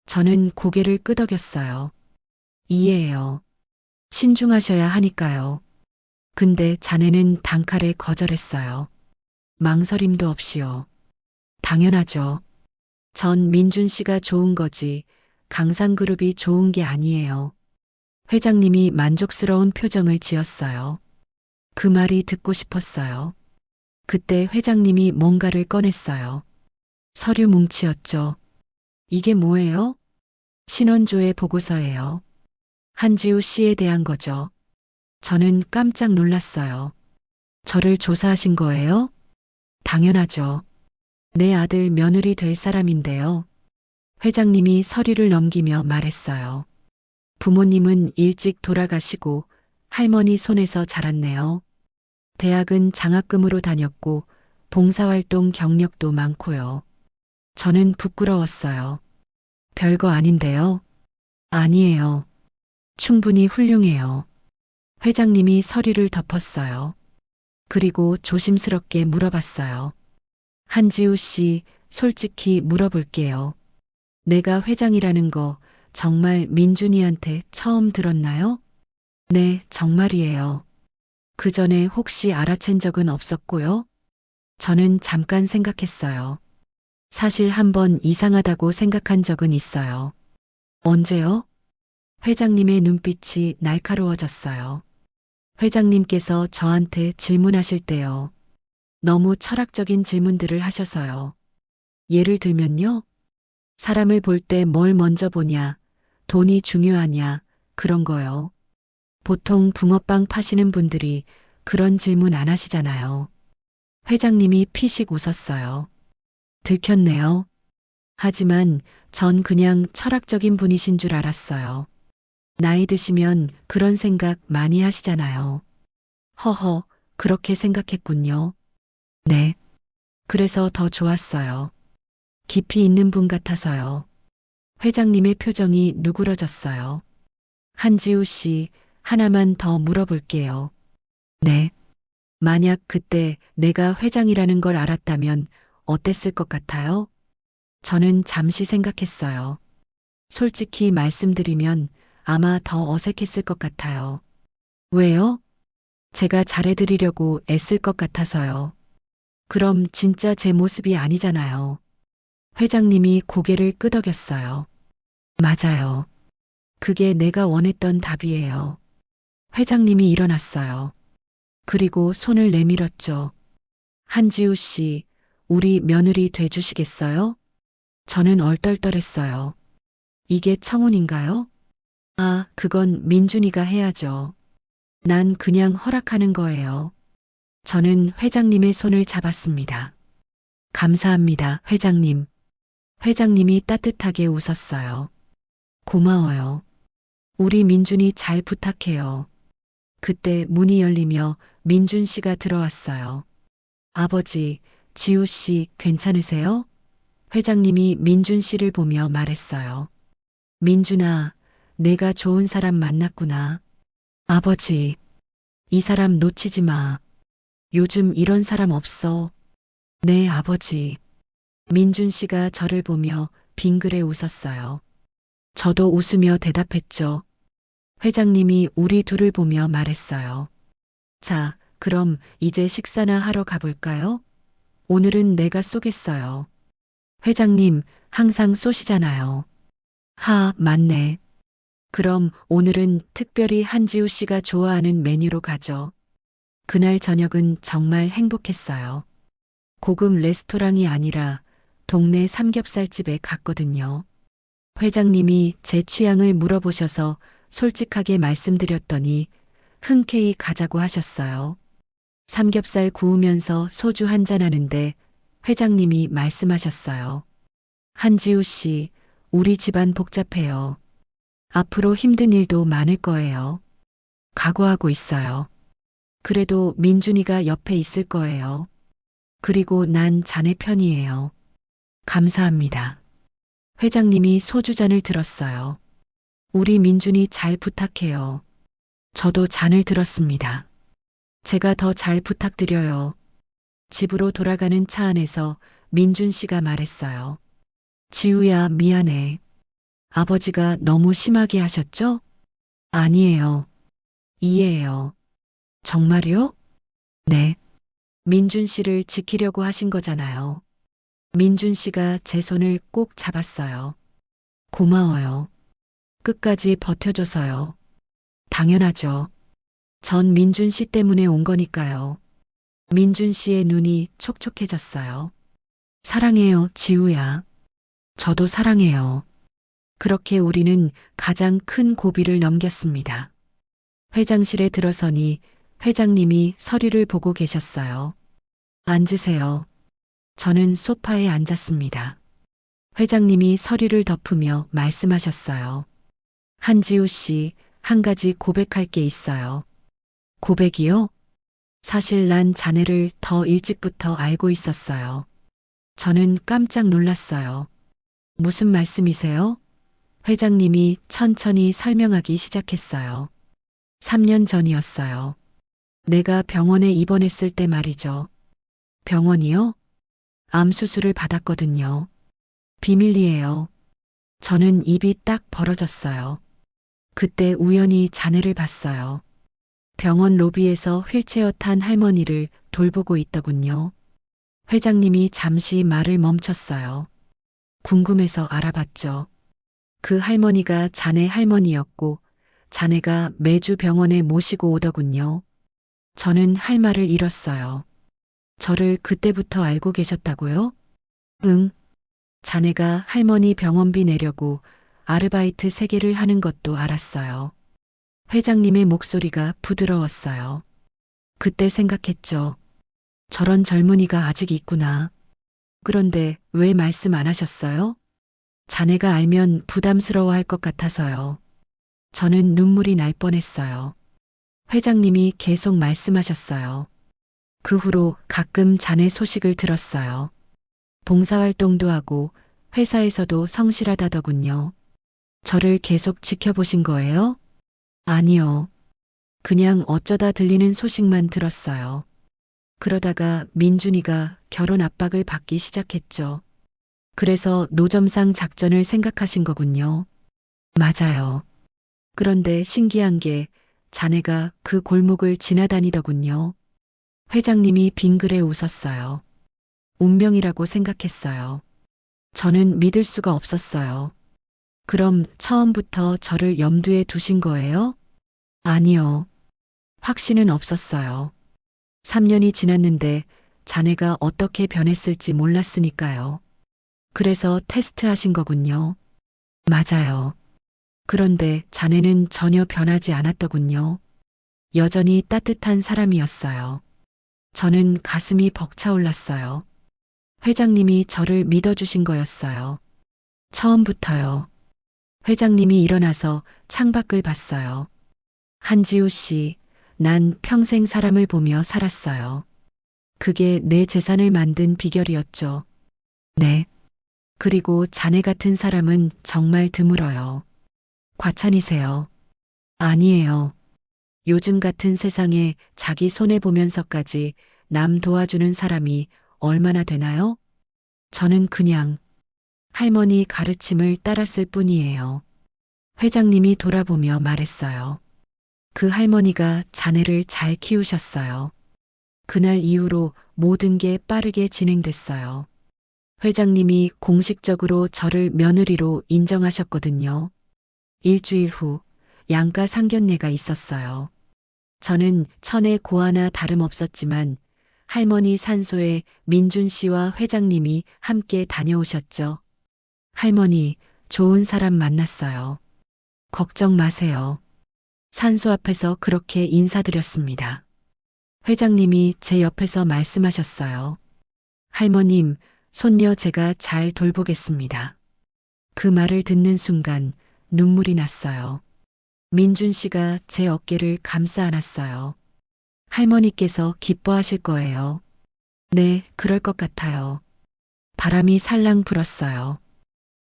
저는 고개를 끄덕였어요. 이해해요. 신중하셔야 하니까요. 근데 자네는 단칼에 거절했어요. 망설임도 없이요. 당연하죠. 전 민준 씨가 좋은 거지 강상그룹이 좋은 게 아니에요. 회장님이 만족스러운 표정을 지었어요. 그 말이 듣고 싶었어요. 그때 회장님이 뭔가를 꺼냈어요. 서류 뭉치였죠. 이게 뭐예요? 신원조회 보고서예요. 한지우 씨에 대한 거죠. 저는 깜짝 놀랐어요. 저를 조사하신 거예요? 당연하죠. 내 아들 며느리 될 사람인데요. 회장님이 서류를 넘기며 말했어요. 부모님은 일찍 돌아가시고 할머니 손에서 자랐네요. 대학은 장학금으로 다녔고 봉사활동 경력도 많고요. 저는 부끄러웠어요. 별거 아닌데요. 아니에요. 충분히 훌륭해요. 회장님이 서류를 덮었어요. 그리고 조심스럽게 물어봤어요. 한지우 씨, 솔직히 물어볼게요. 내가 회장이라는 거 정말 민준이한테 처음 들었나요? 네, 정말이에요. 그 전에 혹시 알아챈 적은 없었고요. 저는 잠깐 생각했어요. 사실 한번 이상하다고 생각한 적은 있어요. 언제요? 회장님의 눈빛이 날카로워졌어요. 회장님께서 저한테 질문하실 때요. 너무 철학적인 질문들을 하셔서요. 예를 들면요. 사람을 볼 때 뭘 먼저 보냐, 돈이 중요하냐, 그런 거요. 보통 붕어빵 파시는 분들이 그런 질문 안 하시잖아요. 회장님이 피식 웃었어요. 들켰네요. 하지만 전 그냥 철학적인 분이신 줄 알았어요. 나이 드시면 그런 생각 많이 하시잖아요. 허허, 그렇게 생각했군요. 네. 그래서 더 좋았어요. 깊이 있는 분 같아서요. 회장님의 표정이 누그러졌어요. 한지우 씨, 하나만 더 물어볼게요. 네. 만약 그때 내가 회장이라는 걸 알았다면 어땠을 것 같아요? 저는 잠시 생각했어요. 솔직히 말씀드리면 아마 더 어색했을 것 같아요. 왜요? 제가 잘해드리려고 애쓸 것 같아서요. 그럼 진짜 제 모습이 아니잖아요. 회장님이 고개를 끄덕였어요. 맞아요. 그게 내가 원했던 답이에요. 회장님이 일어났어요. 그리고 손을 내밀었죠. 한지우 씨, 우리 며느리 돼주시겠어요? 저는 얼떨떨했어요. 이게 청혼인가요? 아, 그건 민준이가 해야죠. 난 그냥 허락하는 거예요. 저는 회장님의 손을 잡았습니다. 감사합니다, 회장님. 회장님이 따뜻하게 웃었어요. 고마워요. 우리 민준이 잘 부탁해요. 그때 문이 열리며 민준 씨가 들어왔어요. 아버지, 지우 씨 괜찮으세요? 회장님이 민준 씨를 보며 말했어요. 민준아, 내가 좋은 사람 만났구나. 아버지, 이 사람 놓치지 마. 요즘 이런 사람 없어. 네, 아버지. 민준 씨가 저를 보며 빙그레 웃었어요. 저도 웃으며 대답했죠. 회장님이 우리 둘을 보며 말했어요. 자, 그럼 이제 식사나 하러 가볼까요? 오늘은 내가 쏘겠어요. 회장님, 항상 쏘시잖아요. 하, 맞네. 그럼 오늘은 특별히 한지우 씨가 좋아하는 메뉴로 가죠. 그날 저녁은 정말 행복했어요. 고급 레스토랑이 아니라 동네 삼겹살집에 갔거든요. 회장님이 제 취향을 물어보셔서 솔직하게 말씀드렸더니 흔쾌히 가자고 하셨어요. 삼겹살 구우면서 소주 한잔 하는데 회장님이 말씀하셨어요. 한지우 씨, 우리 집안 복잡해요. 앞으로 힘든 일도 많을 거예요. 각오하고 있어요. 그래도 민준이가 옆에 있을 거예요. 그리고 난 자네 편이에요. 감사합니다. 회장님이 소주잔을 들었어요. 우리 민준이 잘 부탁해요. 저도 잔을 들었습니다. 제가 더 잘 부탁드려요. 집으로 돌아가는 차 안에서 민준 씨가 말했어요. 지우야, 미안해. 아버지가 너무 심하게 하셨죠? 아니에요. 이해해요. 정말요? 네. 민준 씨를 지키려고 하신 거잖아요. 민준 씨가 제 손을 꼭 잡았어요. 고마워요. 끝까지 버텨줘서요. 당연하죠. 전 민준 씨 때문에 온 거니까요. 민준 씨의 눈이 촉촉해졌어요. 사랑해요, 지우야. 저도 사랑해요. 그렇게 우리는 가장 큰 고비를 넘겼습니다. 회장실에 들어서니 회장님이 서류를 보고 계셨어요. 앉으세요. 저는 소파에 앉았습니다. 회장님이 서류를 덮으며 말씀하셨어요. 한지우 씨, 한 가지 고백할 게 있어요. 고백이요? 사실 난 자네를 더 일찍부터 알고 있었어요. 저는 깜짝 놀랐어요. 무슨 말씀이세요? 회장님이 천천히 설명하기 시작했어요. 3년 전이었어요. 내가 병원에 입원했을 때 말이죠. 병원이요? 암 수술을 받았거든요. 비밀이에요. 저는 입이 딱 벌어졌어요. 그때 우연히 자네를 봤어요. 병원 로비에서 휠체어 탄 할머니를 돌보고 있더군요. 회장님이 잠시 말을 멈췄어요. 궁금해서 알아봤죠. 그 할머니가 자네 할머니였고 자네가 매주 병원에 모시고 오더군요. 저는 할 말을 잃었어요. 저를 그때부터 알고 계셨다고요? 응. 자네가 할머니 병원비 내려고 아르바이트 3개를 하는 것도 알았어요. 회장님의 목소리가 부드러웠어요. 그때 생각했죠. 저런 젊은이가 아직 있구나. 그런데 왜 말씀 안 하셨어요? 자네가 알면 부담스러워할 것 같아서요. 저는 눈물이 날 뻔했어요. 회장님이 계속 말씀하셨어요. 그 후로 가끔 자네 소식을 들었어요. 봉사활동도 하고 회사에서도 성실하다더군요. 저를 계속 지켜보신 거예요? 아니요. 그냥 어쩌다 들리는 소식만 들었어요. 그러다가 민준이가 결혼 압박을 받기 시작했죠. 그래서 노점상 작전을 생각하신 거군요. 맞아요. 그런데 신기한 게 자네가 그 골목을 지나다니더군요. 회장님이 빙그레 웃었어요. 운명이라고 생각했어요. 저는 믿을 수가 없었어요. 그럼 처음부터 저를 염두에 두신 거예요? 아니요. 확신은 없었어요. 3년이 지났는데 자네가 어떻게 변했을지 몰랐으니까요. 그래서 테스트하신 거군요. 맞아요. 그런데 자네는 전혀 변하지 않았더군요. 여전히 따뜻한 사람이었어요. 저는 가슴이 벅차올랐어요. 회장님이 저를 믿어주신 거였어요. 처음부터요. 회장님이 일어나서 창밖을 봤어요. 한지우 씨, 난 평생 사람을 보며 살았어요. 그게 내 재산을 만든 비결이었죠. 네. 그리고 자네 같은 사람은 정말 드물어요. 과찬이세요. 아니에요. 요즘 같은 세상에 자기 손해보면서까지 남 도와주는 사람이 얼마나 되나요? 저는 그냥 할머니 가르침을 따랐을 뿐이에요. 회장님이 돌아보며 말했어요. 그 할머니가 자네를 잘 키우셨어요. 그날 이후로 모든 게 빠르게 진행됐어요. 회장님이 공식적으로 저를 며느리로 인정하셨거든요. 일주일 후 양가 상견례가 있었어요. 저는 천의 고아나 다름없었지만 할머니 산소에 민준 씨와 회장님이 함께 다녀오셨죠. 할머니, 좋은 사람 만났어요. 걱정 마세요. 산소 앞에서 그렇게 인사드렸습니다. 회장님이 제 옆에서 말씀하셨어요. 할머님, 손녀 제가 잘 돌보겠습니다. 그 말을 듣는 순간 눈물이 났어요. 민준 씨가 제 어깨를 감싸 안았어요. 할머니께서 기뻐하실 거예요. 네, 그럴 것 같아요. 바람이 살랑 불었어요.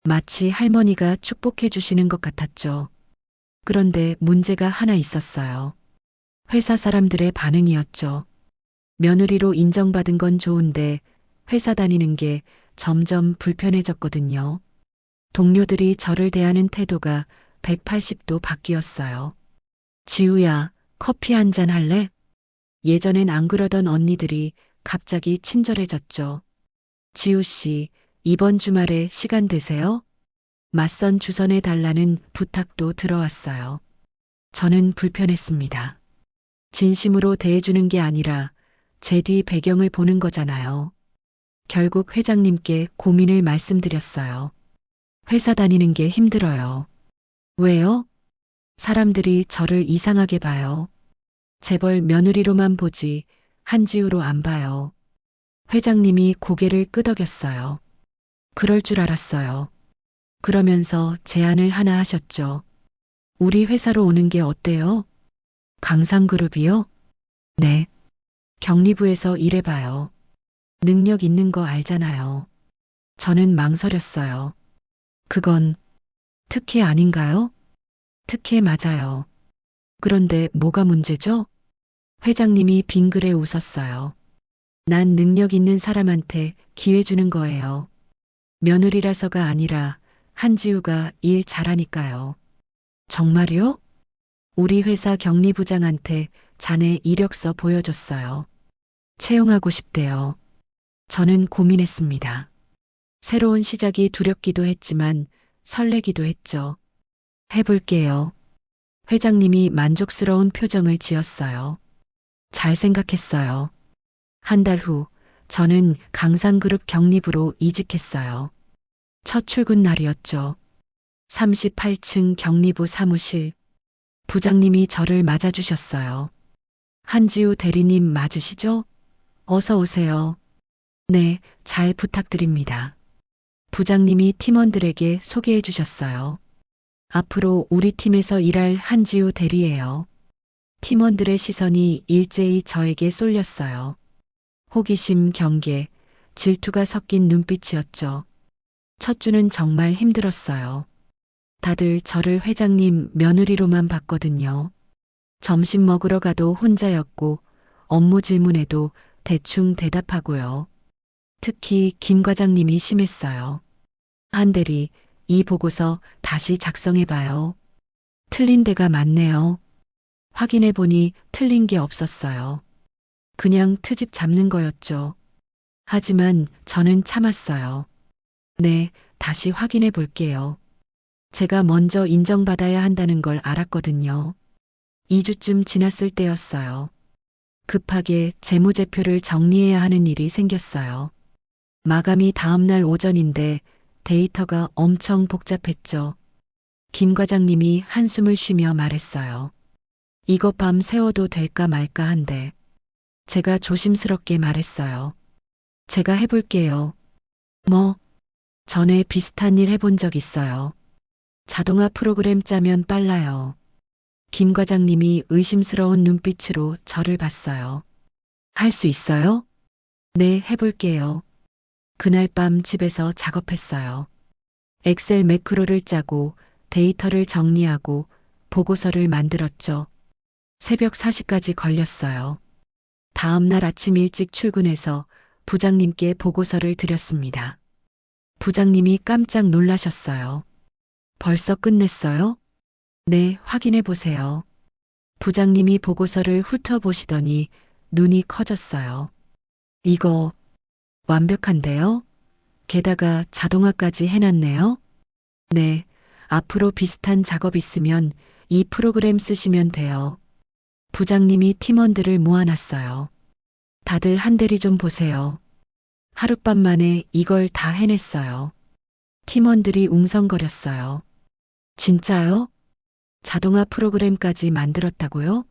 마치 할머니가 축복해 주시는 것 같았죠. 그런데 문제가 하나 있었어요. 회사 사람들의 반응이었죠. 며느리로 인정받은 건 좋은데 회사 다니는 게 점점 불편해졌거든요. 동료들이 저를 대하는 태도가 180도 바뀌었어요. 지우야, 커피 한 잔 할래? 예전엔 안 그러던 언니들이 갑자기 친절해졌죠. 지우 씨, 이번 주말에 시간 되세요? 맞선 주선해 달라는 부탁도 들어왔어요. 저는 불편했습니다. 진심으로 대해주는 게 아니라 제 뒤 배경을 보는 거잖아요. 결국 회장님께 고민을 말씀드렸어요. 회사 다니는 게 힘들어요. 왜요? 사람들이 저를 이상하게 봐요. 재벌 며느리로만 보지 한지우로 안 봐요. 회장님이 고개를 끄덕였어요. 그럴 줄 알았어요. 그러면서 제안을 하나 하셨죠. 우리 회사로 오는 게 어때요? 강상그룹이요? 네. 경리부에서 일해봐요. 능력 있는 거 알잖아요. 저는 망설였어요. 그건 특혜 아닌가요? 특혜 맞아요. 그런데 뭐가 문제죠? 회장님이 빙그레 웃었어요. 난 능력 있는 사람한테 기회 주는 거예요. 며느리라서가 아니라 한지우가 일 잘하니까요. 정말요? 우리 회사 경리부장한테 자네 이력서 보여줬어요. 채용하고 싶대요. 저는 고민했습니다. 새로운 시작이 두렵기도 했지만 설레기도 했죠. 해볼게요. 회장님이 만족스러운 표정을 지었어요. 잘 생각했어요. 한 달 후, 저는 강상그룹 경리부로 이직했어요. 첫 출근 날이었죠. 38층 경리부 사무실. 부장님이 저를 맞아주셨어요. 한지우 대리님 맞으시죠? 어서 오세요. 네, 잘 부탁드립니다. 부장님이 팀원들에게 소개해 주셨어요. 앞으로 우리 팀에서 일할 한지우 대리예요. 팀원들의 시선이 일제히 저에게 쏠렸어요. 호기심, 경계, 질투가 섞인 눈빛이었죠. 첫 주는 정말 힘들었어요. 다들 저를 회장님 며느리로만 봤거든요. 점심 먹으러 가도 혼자였고 업무 질문에도 대충 대답하고요. 특히 김 과장님이 심했어요. 한 대리, 이 보고서 다시 작성해봐요. 틀린 데가 많네요. 확인해보니 틀린 게 없었어요. 그냥 트집 잡는 거였죠. 하지만 저는 참았어요. 네, 다시 확인해 볼게요. 제가 먼저 인정받아야 한다는 걸 알았거든요. 2주쯤 지났을 때였어요. 급하게 재무제표를 정리해야 하는 일이 생겼어요. 마감이 다음날 오전인데 데이터가 엄청 복잡했죠. 김 과장님이 한숨을 쉬며 말했어요. 이거 밤 새워도 될까 말까 한데. 제가 조심스럽게 말했어요. 제가 해볼게요. 뭐? 전에 비슷한 일 해본 적 있어요. 자동화 프로그램 짜면 빨라요. 김 과장님이 의심스러운 눈빛으로 저를 봤어요. 할 수 있어요? 네, 해볼게요. 그날 밤 집에서 작업했어요. 엑셀 매크로를 짜고 데이터를 정리하고 보고서를 만들었죠. 새벽 4시까지 걸렸어요. 다음 날 아침 일찍 출근해서 부장님께 보고서를 드렸습니다. 부장님이 깜짝 놀라셨어요. 벌써 끝냈어요? 네, 확인해 보세요. 부장님이 보고서를 훑어보시더니 눈이 커졌어요. 이거 완벽한데요? 게다가 자동화까지 해놨네요? 네, 앞으로 비슷한 작업 있으면 이 프로그램 쓰시면 돼요. 부장님이 팀원들을 모아놨어요. 다들 한 대리 좀 보세요. 하룻밤 만에 이걸 다 해냈어요. 팀원들이 웅성거렸어요. 진짜요? 자동화 프로그램까지 만들었다고요?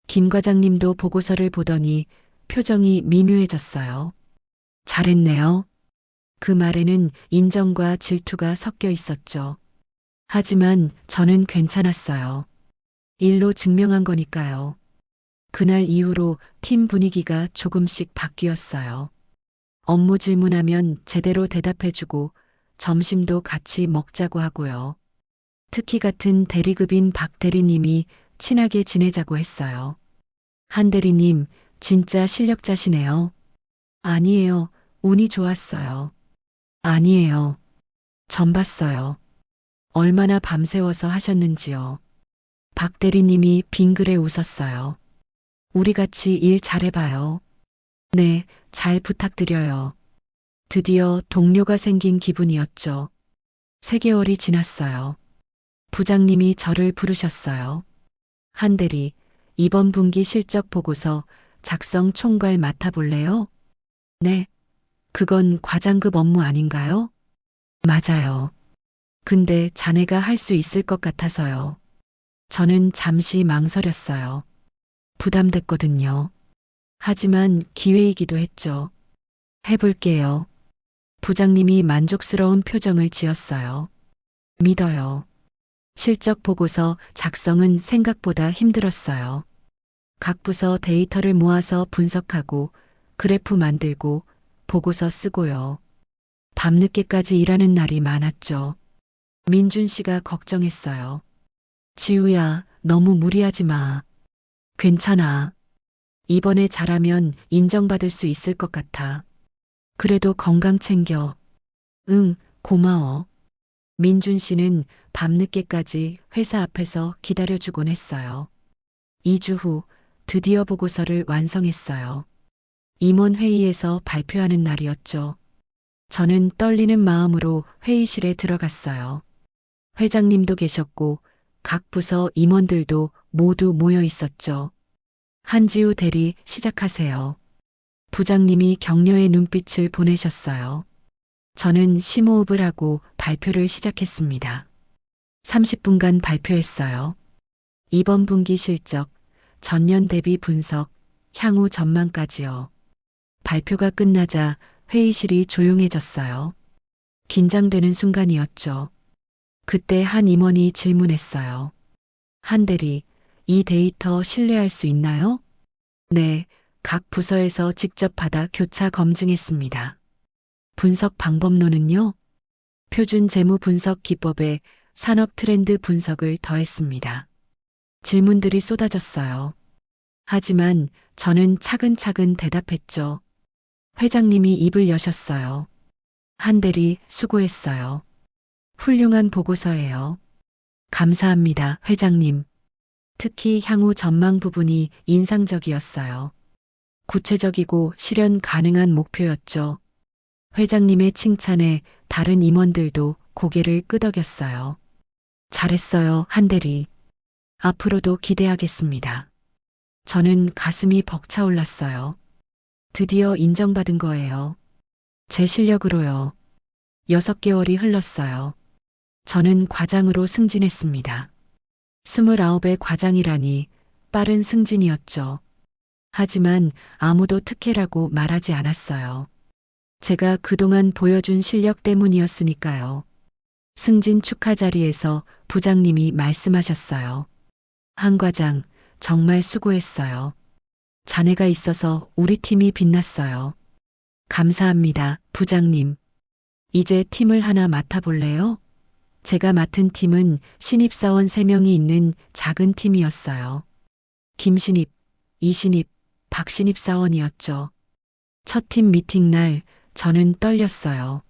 김 과장님도 보고서를 보더니 표정이 미묘해졌어요. 잘했네요. 그 말에는 인정과 질투가 섞여 있었죠. 하지만 저는 괜찮았어요. 일로 증명한 거니까요. 그날 이후로 팀 분위기가 조금씩 바뀌었어요. 업무 질문하면 제대로 대답해주고 점심도 같이 먹자고 하고요. 특히 같은 대리급인 박 대리님이 친하게 지내자고 했어요. 한 대리님, 진짜 실력자시네요. 아니에요. 운이 좋았어요. 아니에요. 전 봤어요. 얼마나 밤새워서 하셨는지요. 박 대리님이 빙그레 웃었어요. 우리 같이 일 잘해봐요. 네, 잘 부탁드려요. 드디어 동료가 생긴 기분이었죠. 3개월이 지났어요. 부장님이 저를 부르셨어요. 한 대리, 이번 분기 실적 보고서 작성 총괄 맡아볼래요? 네. 그건 과장급 업무 아닌가요? 맞아요. 근데 자네가 할 수 있을 것 같아서요. 저는 잠시 망설였어요. 부담됐거든요. 하지만 기회이기도 했죠. 해볼게요. 부장님이 만족스러운 표정을 지었어요. 믿어요. 실적 보고서 작성은 생각보다 힘들었어요. 각 부서 데이터를 모아서 분석하고 그래프 만들고 보고서 쓰고요. 밤늦게까지 일하는 날이 많았죠. 민준 씨가 걱정했어요. 지우야, 너무 무리하지 마. 괜찮아. 이번에 잘하면 인정받을 수 있을 것 같아. 그래도 건강 챙겨. 응, 고마워. 민준 씨는 밤늦게까지 회사 앞에서 기다려주곤 했어요. 2주 후 드디어 보고서를 완성했어요. 임원 회의에서 발표하는 날이었죠. 저는 떨리는 마음으로 회의실에 들어갔어요. 회장님도 계셨고 각 부서 임원들도 모두 모여 있었죠. 한지우 대리 시작하세요. 부장님이 격려의 눈빛을 보내셨어요. 저는 심호흡을 하고 발표를 시작했습니다. 30분간 발표했어요. 이번 분기 실적, 전년 대비 분석, 향후 전망까지요. 발표가 끝나자 회의실이 조용해졌어요. 긴장되는 순간이었죠. 그때 한 임원이 질문했어요. 한 대리, 이 데이터 신뢰할 수 있나요? 네, 각 부서에서 직접 받아 교차 검증했습니다. 분석 방법론은요? 표준 재무 분석 기법에 산업 트렌드 분석을 더했습니다. 질문들이 쏟아졌어요. 하지만 저는 차근차근 대답했죠. 회장님이 입을 여셨어요. 한 대리 수고했어요. 훌륭한 보고서예요. 감사합니다, 회장님. 특히 향후 전망 부분이 인상적이었어요. 구체적이고 실현 가능한 목표였죠. 회장님의 칭찬에 다른 임원들도 고개를 끄덕였어요. 잘했어요, 한 대리. 앞으로도 기대하겠습니다. 저는 가슴이 벅차올랐어요. 드디어 인정받은 거예요. 제 실력으로요. 6개월이 흘렀어요. 저는 과장으로 승진했습니다. 29의 과장이라니 빠른 승진이었죠. 하지만 아무도 특혜라고 말하지 않았어요. 제가 그동안 보여준 실력 때문이었으니까요. 승진 축하 자리에서 부장님이 말씀하셨어요. 한 과장, 정말 수고했어요. 자네가 있어서 우리 팀이 빛났어요. 감사합니다, 부장님. 이제 팀을 하나 맡아볼래요? 제가 맡은 팀은 신입사원 3명이 있는 작은 팀이었어요. 김신입, 이신입, 박신입 사원이었죠. 첫 팀 미팅 날 저는 떨렸어요.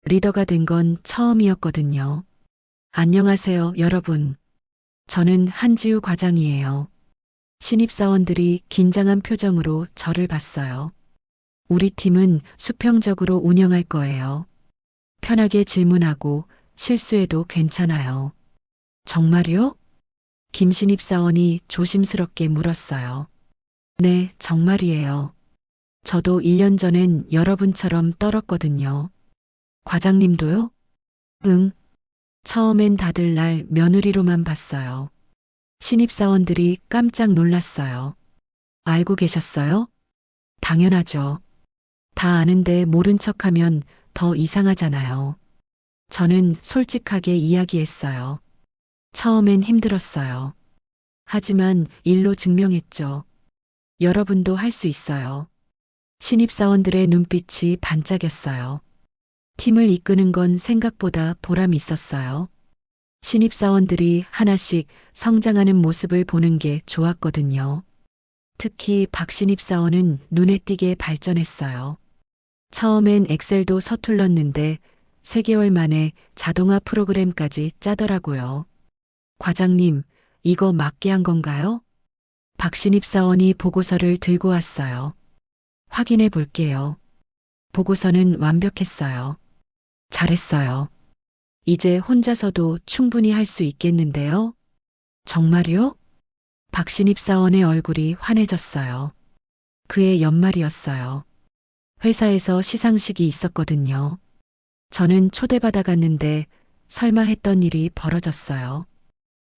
리더가 된 건 처음이었거든요. 안녕하세요, 여러분. 저는 한지우 과장이에요. 신입사원들이 긴장한 표정으로 저를 봤어요. 우리 팀은 수평적으로 운영할 거예요. 편하게 질문하고 실수해도 괜찮아요. 정말요? 김신입 사원이 조심스럽게 물었어요. 네, 정말이에요. 저도 1년 전엔 여러분처럼 떨었거든요. 과장님도요? 응. 처음엔 다들 날 며느리로만 봤어요. 신입사원들이 깜짝 놀랐어요. 알고 계셨어요? 당연하죠. 다 아는데 모른 척하면 더 이상하잖아요. 저는 솔직하게 이야기했어요. 처음엔 힘들었어요. 하지만 일로 증명했죠. 여러분도 할 수 있어요. 신입사원들의 눈빛이 반짝였어요. 팀을 이끄는 건 생각보다 보람 있었어요. 신입사원들이 하나씩 성장하는 모습을 보는 게 좋았거든요. 특히 박 신입사원은 눈에 띄게 발전했어요. 처음엔 엑셀도 서툴렀는데 3개월 만에 자동화 프로그램까지 짜더라고요. 과장님, 이거 맞게 한 건가요? 박 신입사원이 보고서를 들고 왔어요. 확인해 볼게요. 보고서는 완벽했어요. 잘했어요. 이제 혼자서도 충분히 할 수 있겠는데요? 정말요? 박 신입사원의 얼굴이 환해졌어요. 그의 연말이었어요. 회사에서 시상식이 있었거든요. 저는 초대받아 갔는데 설마 했던 일이 벌어졌어요.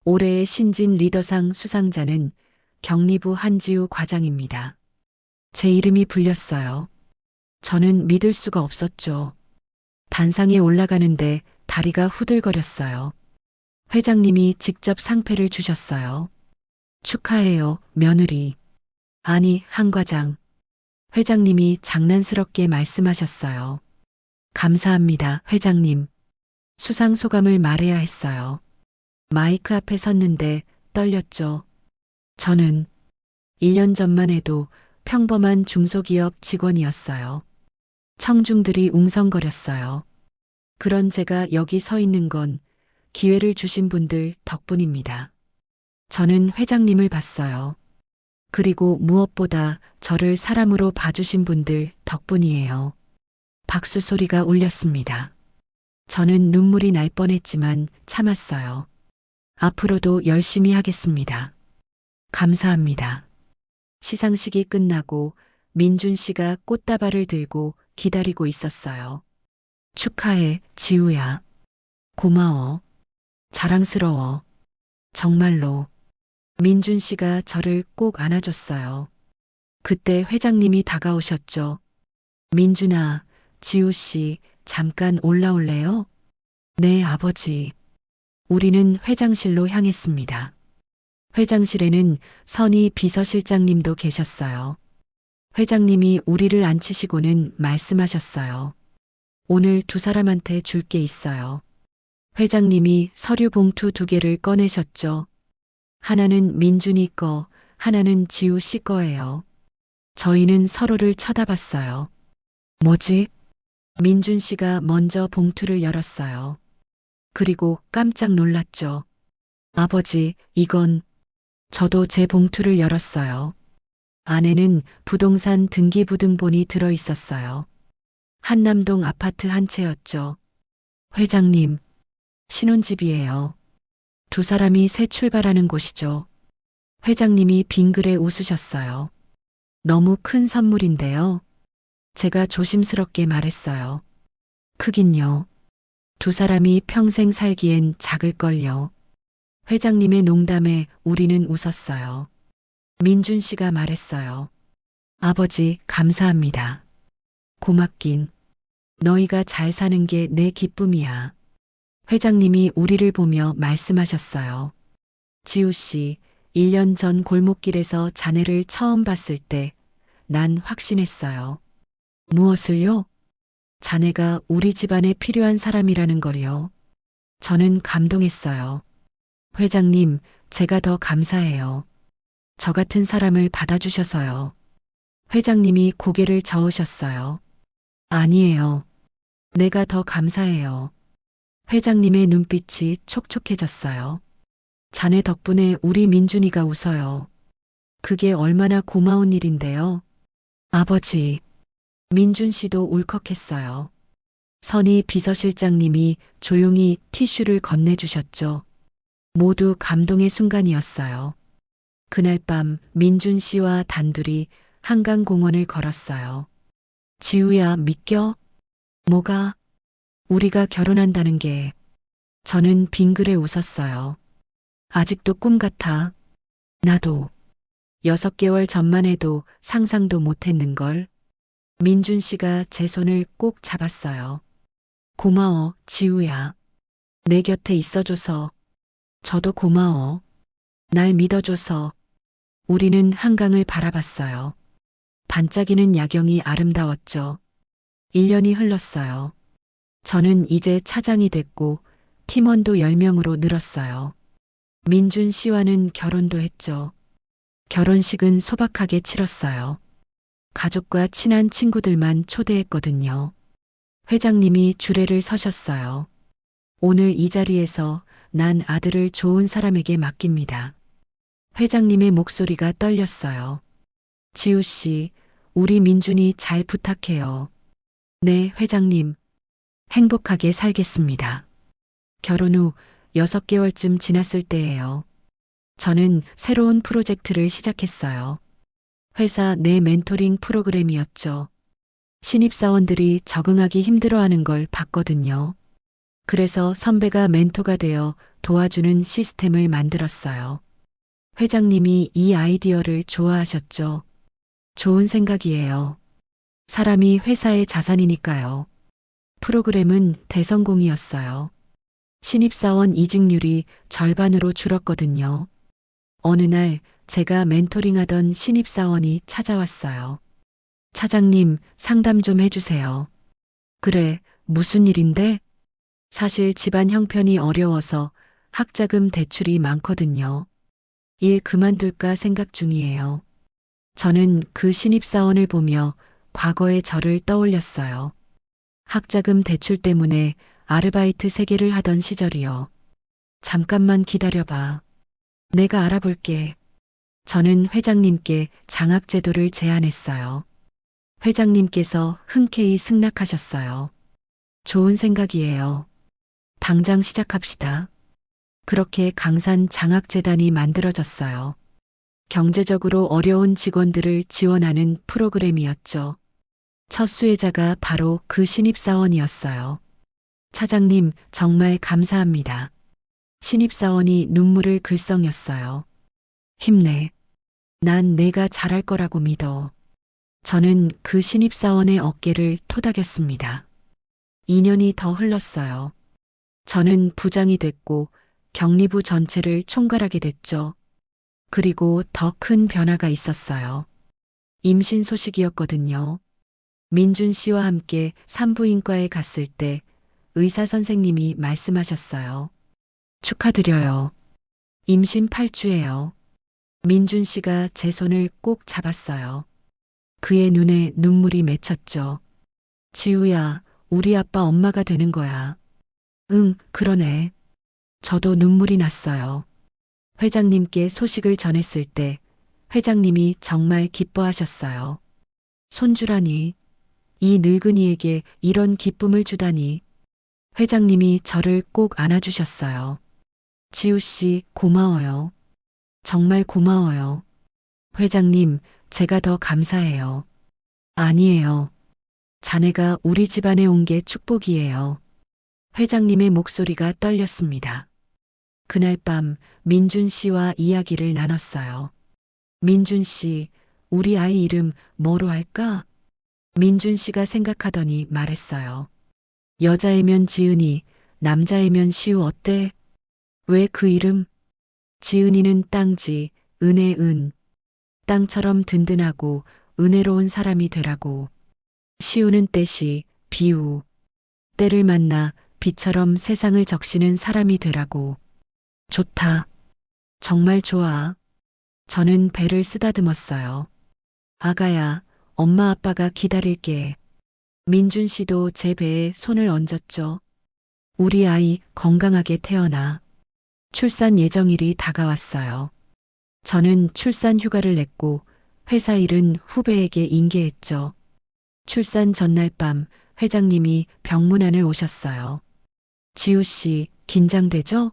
올해의 신진 리더상 수상자는 경리부 한지우 과장입니다. 제 이름이 불렸어요. 저는 믿을 수가 없었죠. 단상에 올라가는데 다리가 후들거렸어요. 회장님이 직접 상패를 주셨어요. 축하해요, 며느리. 아니, 한 과장. 회장님이 장난스럽게 말씀하셨어요. 감사합니다, 회장님. 수상 소감을 말해야 했어요. 마이크 앞에 섰는데 떨렸죠. 저는 1년 전만 해도 평범한 중소기업 직원이었어요. 청중들이 웅성거렸어요. 그런 제가 여기 서 있는 건 기회를 주신 분들 덕분입니다. 저는 회장님을 봤어요. 그리고 무엇보다 저를 사람으로 봐주신 분들 덕분이에요. 박수 소리가 울렸습니다. 저는 눈물이 날 뻔했지만 참았어요. 앞으로도 열심히 하겠습니다. 감사합니다. 시상식이 끝나고 민준 씨가 꽃다발을 들고 기다리고 있었어요. 축하해, 지우야. 고마워. 자랑스러워. 정말로. 민준 씨가 저를 꼭 안아줬어요. 그때 회장님이 다가오셨죠. 민준아, 지우 씨, 잠깐 올라올래요? 네, 아버지. 우리는 회장실로 향했습니다. 회장실에는 선희 비서실장님도 계셨어요. 회장님이 우리를 앉히시고는 말씀하셨어요. 오늘 2사람한테 줄 게 있어요. 회장님이 서류 봉투 2개를 꺼내셨죠. 하나는 민준이 거, 하나는 지우 씨 거예요. 저희는 서로를 쳐다봤어요. 뭐지? 민준 씨가 먼저 봉투를 열었어요. 그리고 깜짝 놀랐죠. 아버지, 이건... 저도 제 봉투를 열었어요. 안에는 부동산 등기부등본이 들어 있었어요. 한남동 아파트 한 채였죠. 회장님, 신혼집이에요. 2사람이 새 출발하는 곳이죠. 회장님이 빙그레 웃으셨어요. 너무 큰 선물인데요. 제가 조심스럽게 말했어요. 크긴요. 2사람이 평생 살기엔 작을걸요. 회장님의 농담에 우리는 웃었어요. 민준 씨가 말했어요. 아버지, 감사합니다. 고맙긴. 너희가 잘 사는 게 내 기쁨이야. 회장님이 우리를 보며 말씀하셨어요. 지우 씨, 1년 전 골목길에서 자네를 처음 봤을 때 난 확신했어요. 무엇을요? 자네가 우리 집안에 필요한 사람이라는 걸요. 저는 감동했어요. 회장님, 제가 더 감사해요. 저 같은 사람을 받아주셔서요. 회장님이 고개를 저으셨어요. 아니에요. 내가 더 감사해요. 회장님의 눈빛이 촉촉해졌어요. 자네 덕분에 우리 민준이가 웃어요. 그게 얼마나 고마운 일인데요. 아버지, 민준 씨도 울컥했어요. 선희 비서실장님이 조용히 티슈를 건네주셨죠. 모두 감동의 순간이었어요. 그날 밤 민준 씨와 단둘이 한강공원을 걸었어요. 지우야, 믿겨? 뭐가? 우리가 결혼한다는 게. 저는 빙그레 웃었어요. 아직도 꿈 같아. 나도. 6개월 전만 해도 상상도 못했는걸. 민준 씨가 제 손을 꼭 잡았어요. 고마워, 지우야. 내 곁에 있어줘서. 저도 고마워. 날 믿어줘서. 우리는 한강을 바라봤어요. 반짝이는 야경이 아름다웠죠. 1년이 흘렀어요. 저는 이제 차장이 됐고 팀원도 10명으로 늘었어요. 민준 씨와는 결혼도 했죠. 결혼식은 소박하게 치렀어요. 가족과 친한 친구들만 초대했거든요. 회장님이 주례를 서셨어요. 오늘 이 자리에서 난 아들을 좋은 사람에게 맡깁니다. 회장님의 목소리가 떨렸어요. 지우 씨, 우리 민준이 잘 부탁해요. 네, 회장님. 행복하게 살겠습니다. 결혼 후 6개월쯤 지났을 때예요. 저는 새로운 프로젝트를 시작했어요. 회사 내 멘토링 프로그램이었죠. 신입사원들이 적응하기 힘들어하는 걸 봤거든요. 그래서 선배가 멘토가 되어 도와주는 시스템을 만들었어요. 회장님이 이 아이디어를 좋아하셨죠. 좋은 생각이에요. 사람이 회사의 자산이니까요. 프로그램은 대성공이었어요. 신입사원 이직률이 절반으로 줄었거든요. 어느 날 제가 멘토링하던 신입사원이 찾아왔어요. 차장님, 상담 좀 해주세요. 그래, 무슨 일인데? 사실 집안 형편이 어려워서 학자금 대출이 많거든요. 일 그만둘까 생각 중이에요. 저는 그 신입사원을 보며 과거의 저를 떠올렸어요. 학자금 대출 때문에 아르바이트 3개를 하던 시절이요. 잠깐만 기다려봐. 내가 알아볼게. 저는 회장님께 장학제도를 제안했어요. 회장님께서 흔쾌히 승낙하셨어요. 좋은 생각이에요. 당장 시작합시다. 그렇게 강산 장학재단이 만들어졌어요. 경제적으로 어려운 직원들을 지원하는 프로그램이었죠. 첫 수혜자가 바로 그 신입사원이었어요. 차장님, 정말 감사합니다. 신입사원이 눈물을 글썽였어요. 힘내. 난 내가 잘할 거라고 믿어. 저는 그 신입사원의 어깨를 토닥였습니다. 2년이 더 흘렀어요. 저는 부장이 됐고 격리부 전체를 총괄하게 됐죠. 그리고 더 큰 변화가 있었어요. 임신 소식이었거든요. 민준 씨와 함께 산부인과에 갔을 때 의사 선생님이 말씀하셨어요. 축하드려요. 임신 8주예요. 민준 씨가 제 손을 꼭 잡았어요. 그의 눈에 눈물이 맺혔죠. 지우야, 우리 아빠 엄마가 되는 거야. 응, 그러네. 저도 눈물이 났어요. 회장님께 소식을 전했을 때 회장님이 정말 기뻐하셨어요. 손주라니, 이 늙은이에게 이런 기쁨을 주다니. 회장님이 저를 꼭 안아주셨어요. 지우 씨, 고마워요. 정말 고마워요. 회장님, 제가 더 감사해요. 아니에요. 자네가 우리 집안에 온 게 축복이에요. 회장님의 목소리가 떨렸습니다. 그날 밤 민준 씨와 이야기를 나눴어요. 민준 씨, 우리 아이 이름 뭐로 할까? 민준 씨가 생각하더니 말했어요. 여자애면 지은이, 남자애면 시우 어때? 왜 그 이름? 지은이는 땅지, 은의 은. 땅처럼 든든하고 은혜로운 사람이 되라고. 시우는 때시, 비우. 때를 만나 비처럼 세상을 적시는 사람이 되라고. 좋다. 정말 좋아. 저는 배를 쓰다듬었어요. 아가야, 엄마 아빠가 기다릴게. 민준 씨도 제 배에 손을 얹었죠. 우리 아이 건강하게 태어나. 출산 예정일이 다가왔어요. 저는 출산 휴가를 냈고 회사 일은 후배에게 인계했죠. 출산 전날 밤 회장님이 병문안을 오셨어요. 지우 씨, 긴장되죠?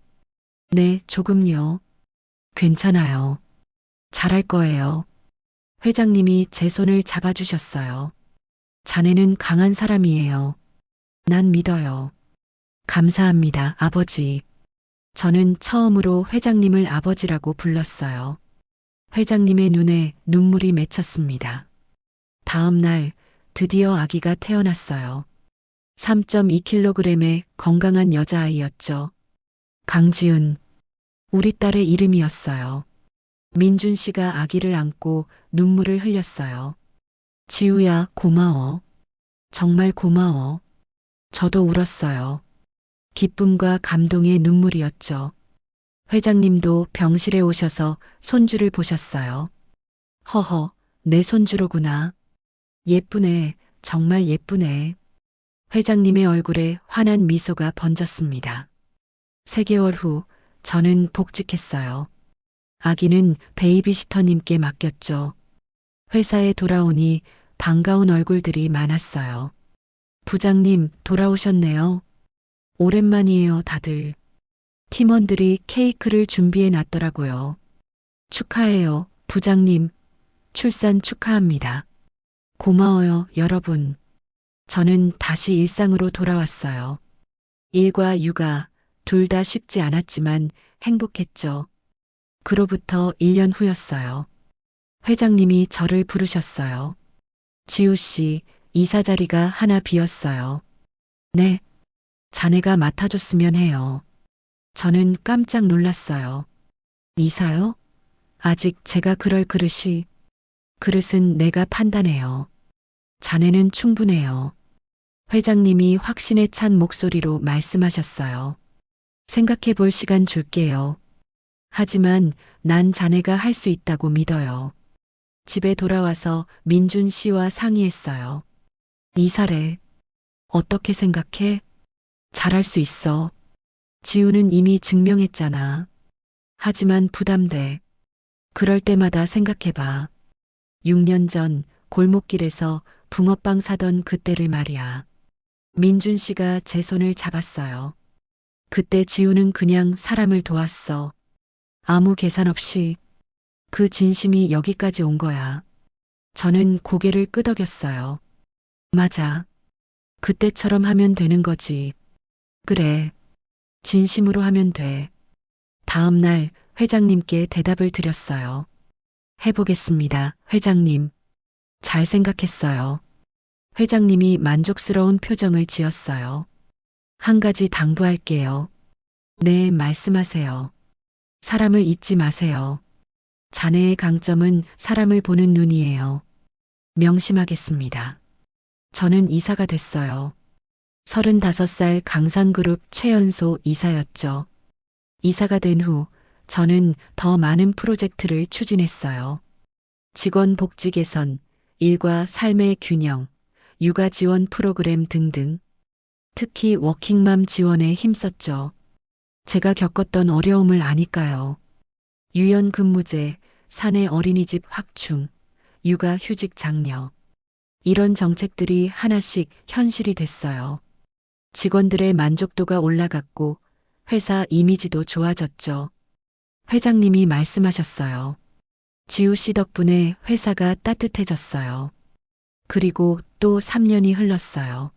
네, 조금요. 괜찮아요. 잘할 거예요. 회장님이 제 손을 잡아주셨어요. 자네는 강한 사람이에요. 난 믿어요. 감사합니다, 아버지. 저는 처음으로 회장님을 아버지라고 불렀어요. 회장님의 눈에 눈물이 맺혔습니다. 다음 날 드디어 아기가 태어났어요. 3.2kg의 건강한 여자아이였죠. 강지은, 우리 딸의 이름이었어요. 민준 씨가 아기를 안고 눈물을 흘렸어요. 지우야, 고마워. 정말 고마워. 저도 울었어요. 기쁨과 감동의 눈물이었죠. 회장님도 병실에 오셔서 손주를 보셨어요. 허허, 내 손주로구나. 예쁘네, 정말 예쁘네. 회장님의 얼굴에 환한 미소가 번졌습니다. 3개월 후 저는 복직했어요. 아기는 베이비시터님께 맡겼죠. 회사에 돌아오니 반가운 얼굴들이 많았어요. 부장님 돌아오셨네요. 오랜만이에요, 다들. 팀원들이 케이크를 준비해 놨더라고요. 축하해요, 부장님. 출산 축하합니다. 고마워요, 여러분. 저는 다시 일상으로 돌아왔어요. 일과 육아 둘 다 쉽지 않았지만 행복했죠. 그로부터 1년 후였어요. 회장님이 저를 부르셨어요. 지우 씨, 이사 자리가 하나 비었어요. 네, 자네가 맡아줬으면 해요. 저는 깜짝 놀랐어요. 이사요? 아직 제가 그럴 그릇은 내가 판단해요. 자네는 충분해요. 회장님이 확신에 찬 목소리로 말씀하셨어요. 생각해 볼 시간 줄게요. 하지만 난 자네가 할 수 있다고 믿어요. 집에 돌아와서 민준 씨와 상의했어요. 이사래. 어떻게 생각해? 잘할 수 있어. 지우는 이미 증명했잖아. 하지만 부담돼. 그럴 때마다 생각해봐. 6년 전 골목길에서 붕어빵 사던 그때를 말이야. 민준 씨가 제 손을 잡았어요. 그때 지우는 그냥 사람을 도왔어. 아무 계산 없이. 그 진심이 여기까지 온 거야. 저는 고개를 끄덕였어요. 맞아. 그때처럼 하면 되는 거지. 그래. 진심으로 하면 돼. 다음 날 회장님께 대답을 드렸어요. 해보겠습니다, 회장님. 잘 생각했어요. 회장님이 만족스러운 표정을 지었어요. 한 가지 당부할게요. 네, 말씀하세요. 사람을 잊지 마세요. 자네의 강점은 사람을 보는 눈이에요. 명심하겠습니다. 저는 이사가 됐어요. 35살 강산그룹 최연소 이사였죠. 이사가 된 후 저는 더 많은 프로젝트를 추진했어요. 직원 복지 개선, 일과 삶의 균형, 육아 지원 프로그램 등등. 특히 워킹맘 지원에 힘썼죠. 제가 겪었던 어려움을 아니까요. 유연 근무제, 사내 어린이집 확충, 육아 휴직 장려. 이런 정책들이 하나씩 현실이 됐어요. 직원들의 만족도가 올라갔고 회사 이미지도 좋아졌죠. 회장님이 말씀하셨어요. 지우 씨 덕분에 회사가 따뜻해졌어요. 그리고 또 3년이 흘렀어요.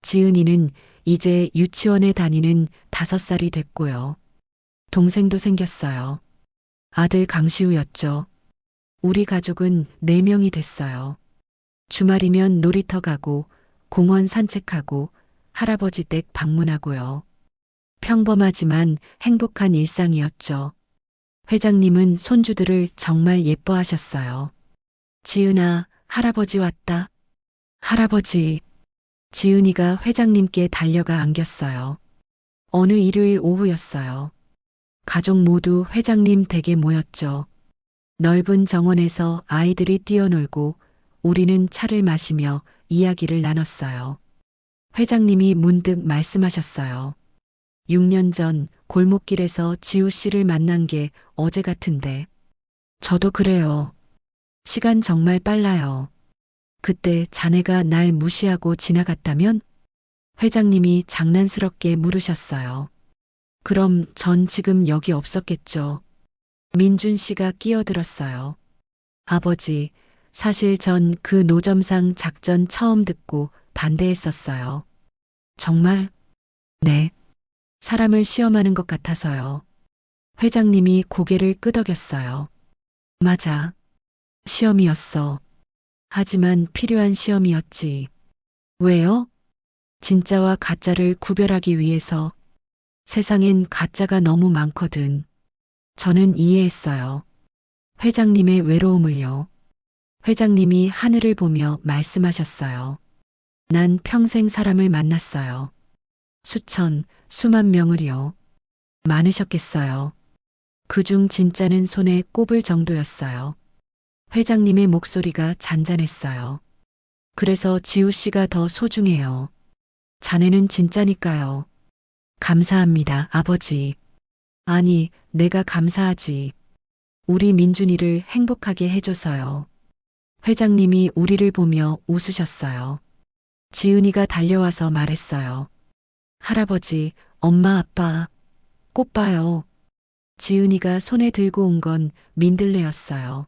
지은이는 이제 유치원에 다니는 5살이 됐고요. 동생도 생겼어요. 아들 강시우였죠. 우리 가족은 4명이 됐어요. 주말이면 놀이터 가고 공원 산책하고 할아버지 댁 방문하고요. 평범하지만 행복한 일상이었죠. 회장님은 손주들을 정말 예뻐하셨어요. 지은아, 할아버지 왔다. 할아버지. 지은이가 회장님께 달려가 안겼어요. 어느 일요일 오후였어요. 가족 모두 회장님 댁에 모였죠. 넓은 정원에서 아이들이 뛰어놀고 우리는 차를 마시며 이야기를 나눴어요. 회장님이 문득 말씀하셨어요. 6년 전 골목길에서 지우 씨를 만난 게 어제 같은데. 저도 그래요. 시간 정말 빨라요. 그때 자네가 날 무시하고 지나갔다면? 회장님이 장난스럽게 물으셨어요. 그럼 전 지금 여기 없었겠죠. 민준 씨가 끼어들었어요. 아버지, 사실 전 그 노점상 작전 처음 듣고 반대했었어요. 정말? 네. 사람을 시험하는 것 같아서요. 회장님이 고개를 끄덕였어요. 맞아. 시험이었어. 하지만 필요한 시험이었지. 왜요? 진짜와 가짜를 구별하기 위해서. 세상엔 가짜가 너무 많거든. 저는 이해했어요. 회장님의 외로움을요. 회장님이 하늘을 보며 말씀하셨어요. 난 평생 사람을 만났어요. 수천, 수만 명을요. 많으셨겠어요. 그중 진짜는 손에 꼽을 정도였어요. 회장님의 목소리가 잔잔했어요. 그래서 지우 씨가 더 소중해요. 자네는 진짜니까요. 감사합니다, 아버지. 아니, 내가 감사하지. 우리 민준이를 행복하게 해줘서요. 회장님이 우리를 보며 웃으셨어요. 지은이가 달려와서 말했어요. 할아버지, 엄마, 아빠, 꽃 봐요. 지은이가 손에 들고 온 건 민들레였어요.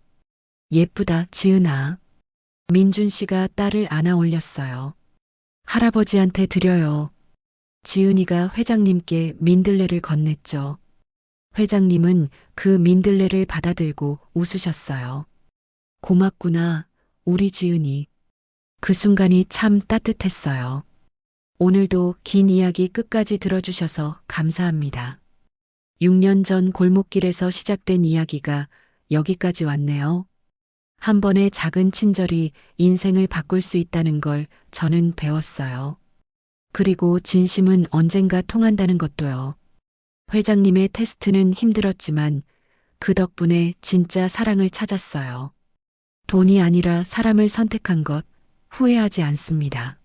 예쁘다, 지은아. 민준 씨가 딸을 안아 올렸어요. 할아버지한테 드려요. 지은이가 회장님께 민들레를 건넸죠. 회장님은 그 민들레를 받아들고 웃으셨어요. 고맙구나, 우리 지은이. 그 순간이 참 따뜻했어요. 오늘도 긴 이야기 끝까지 들어주셔서 감사합니다. 6년 전 골목길에서 시작된 이야기가 여기까지 왔네요. 한 번의 작은 친절이 인생을 바꿀 수 있다는 걸 저는 배웠어요. 그리고 진심은 언젠가 통한다는 것도요. 회장님의 테스트는 힘들었지만 그 덕분에 진짜 사랑을 찾았어요. 돈이 아니라 사람을 선택한 것 후회하지 않습니다.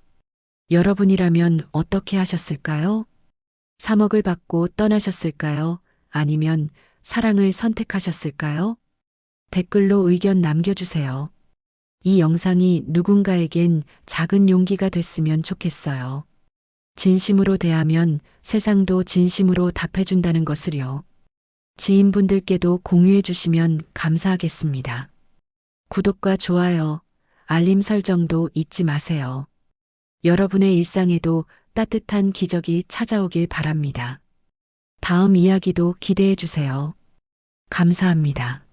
여러분이라면 어떻게 하셨을까요? 3억을 받고 떠나셨을까요? 아니면 사랑을 선택하셨을까요? 댓글로 의견 남겨주세요. 이 영상이 누군가에겐 작은 용기가 됐으면 좋겠어요. 진심으로 대하면 세상도 진심으로 답해준다는 것을요. 지인분들께도 공유해 주시면 감사하겠습니다. 구독과 좋아요, 알림 설정도 잊지 마세요. 여러분의 일상에도 따뜻한 기적이 찾아오길 바랍니다. 다음 이야기도 기대해 주세요. 감사합니다.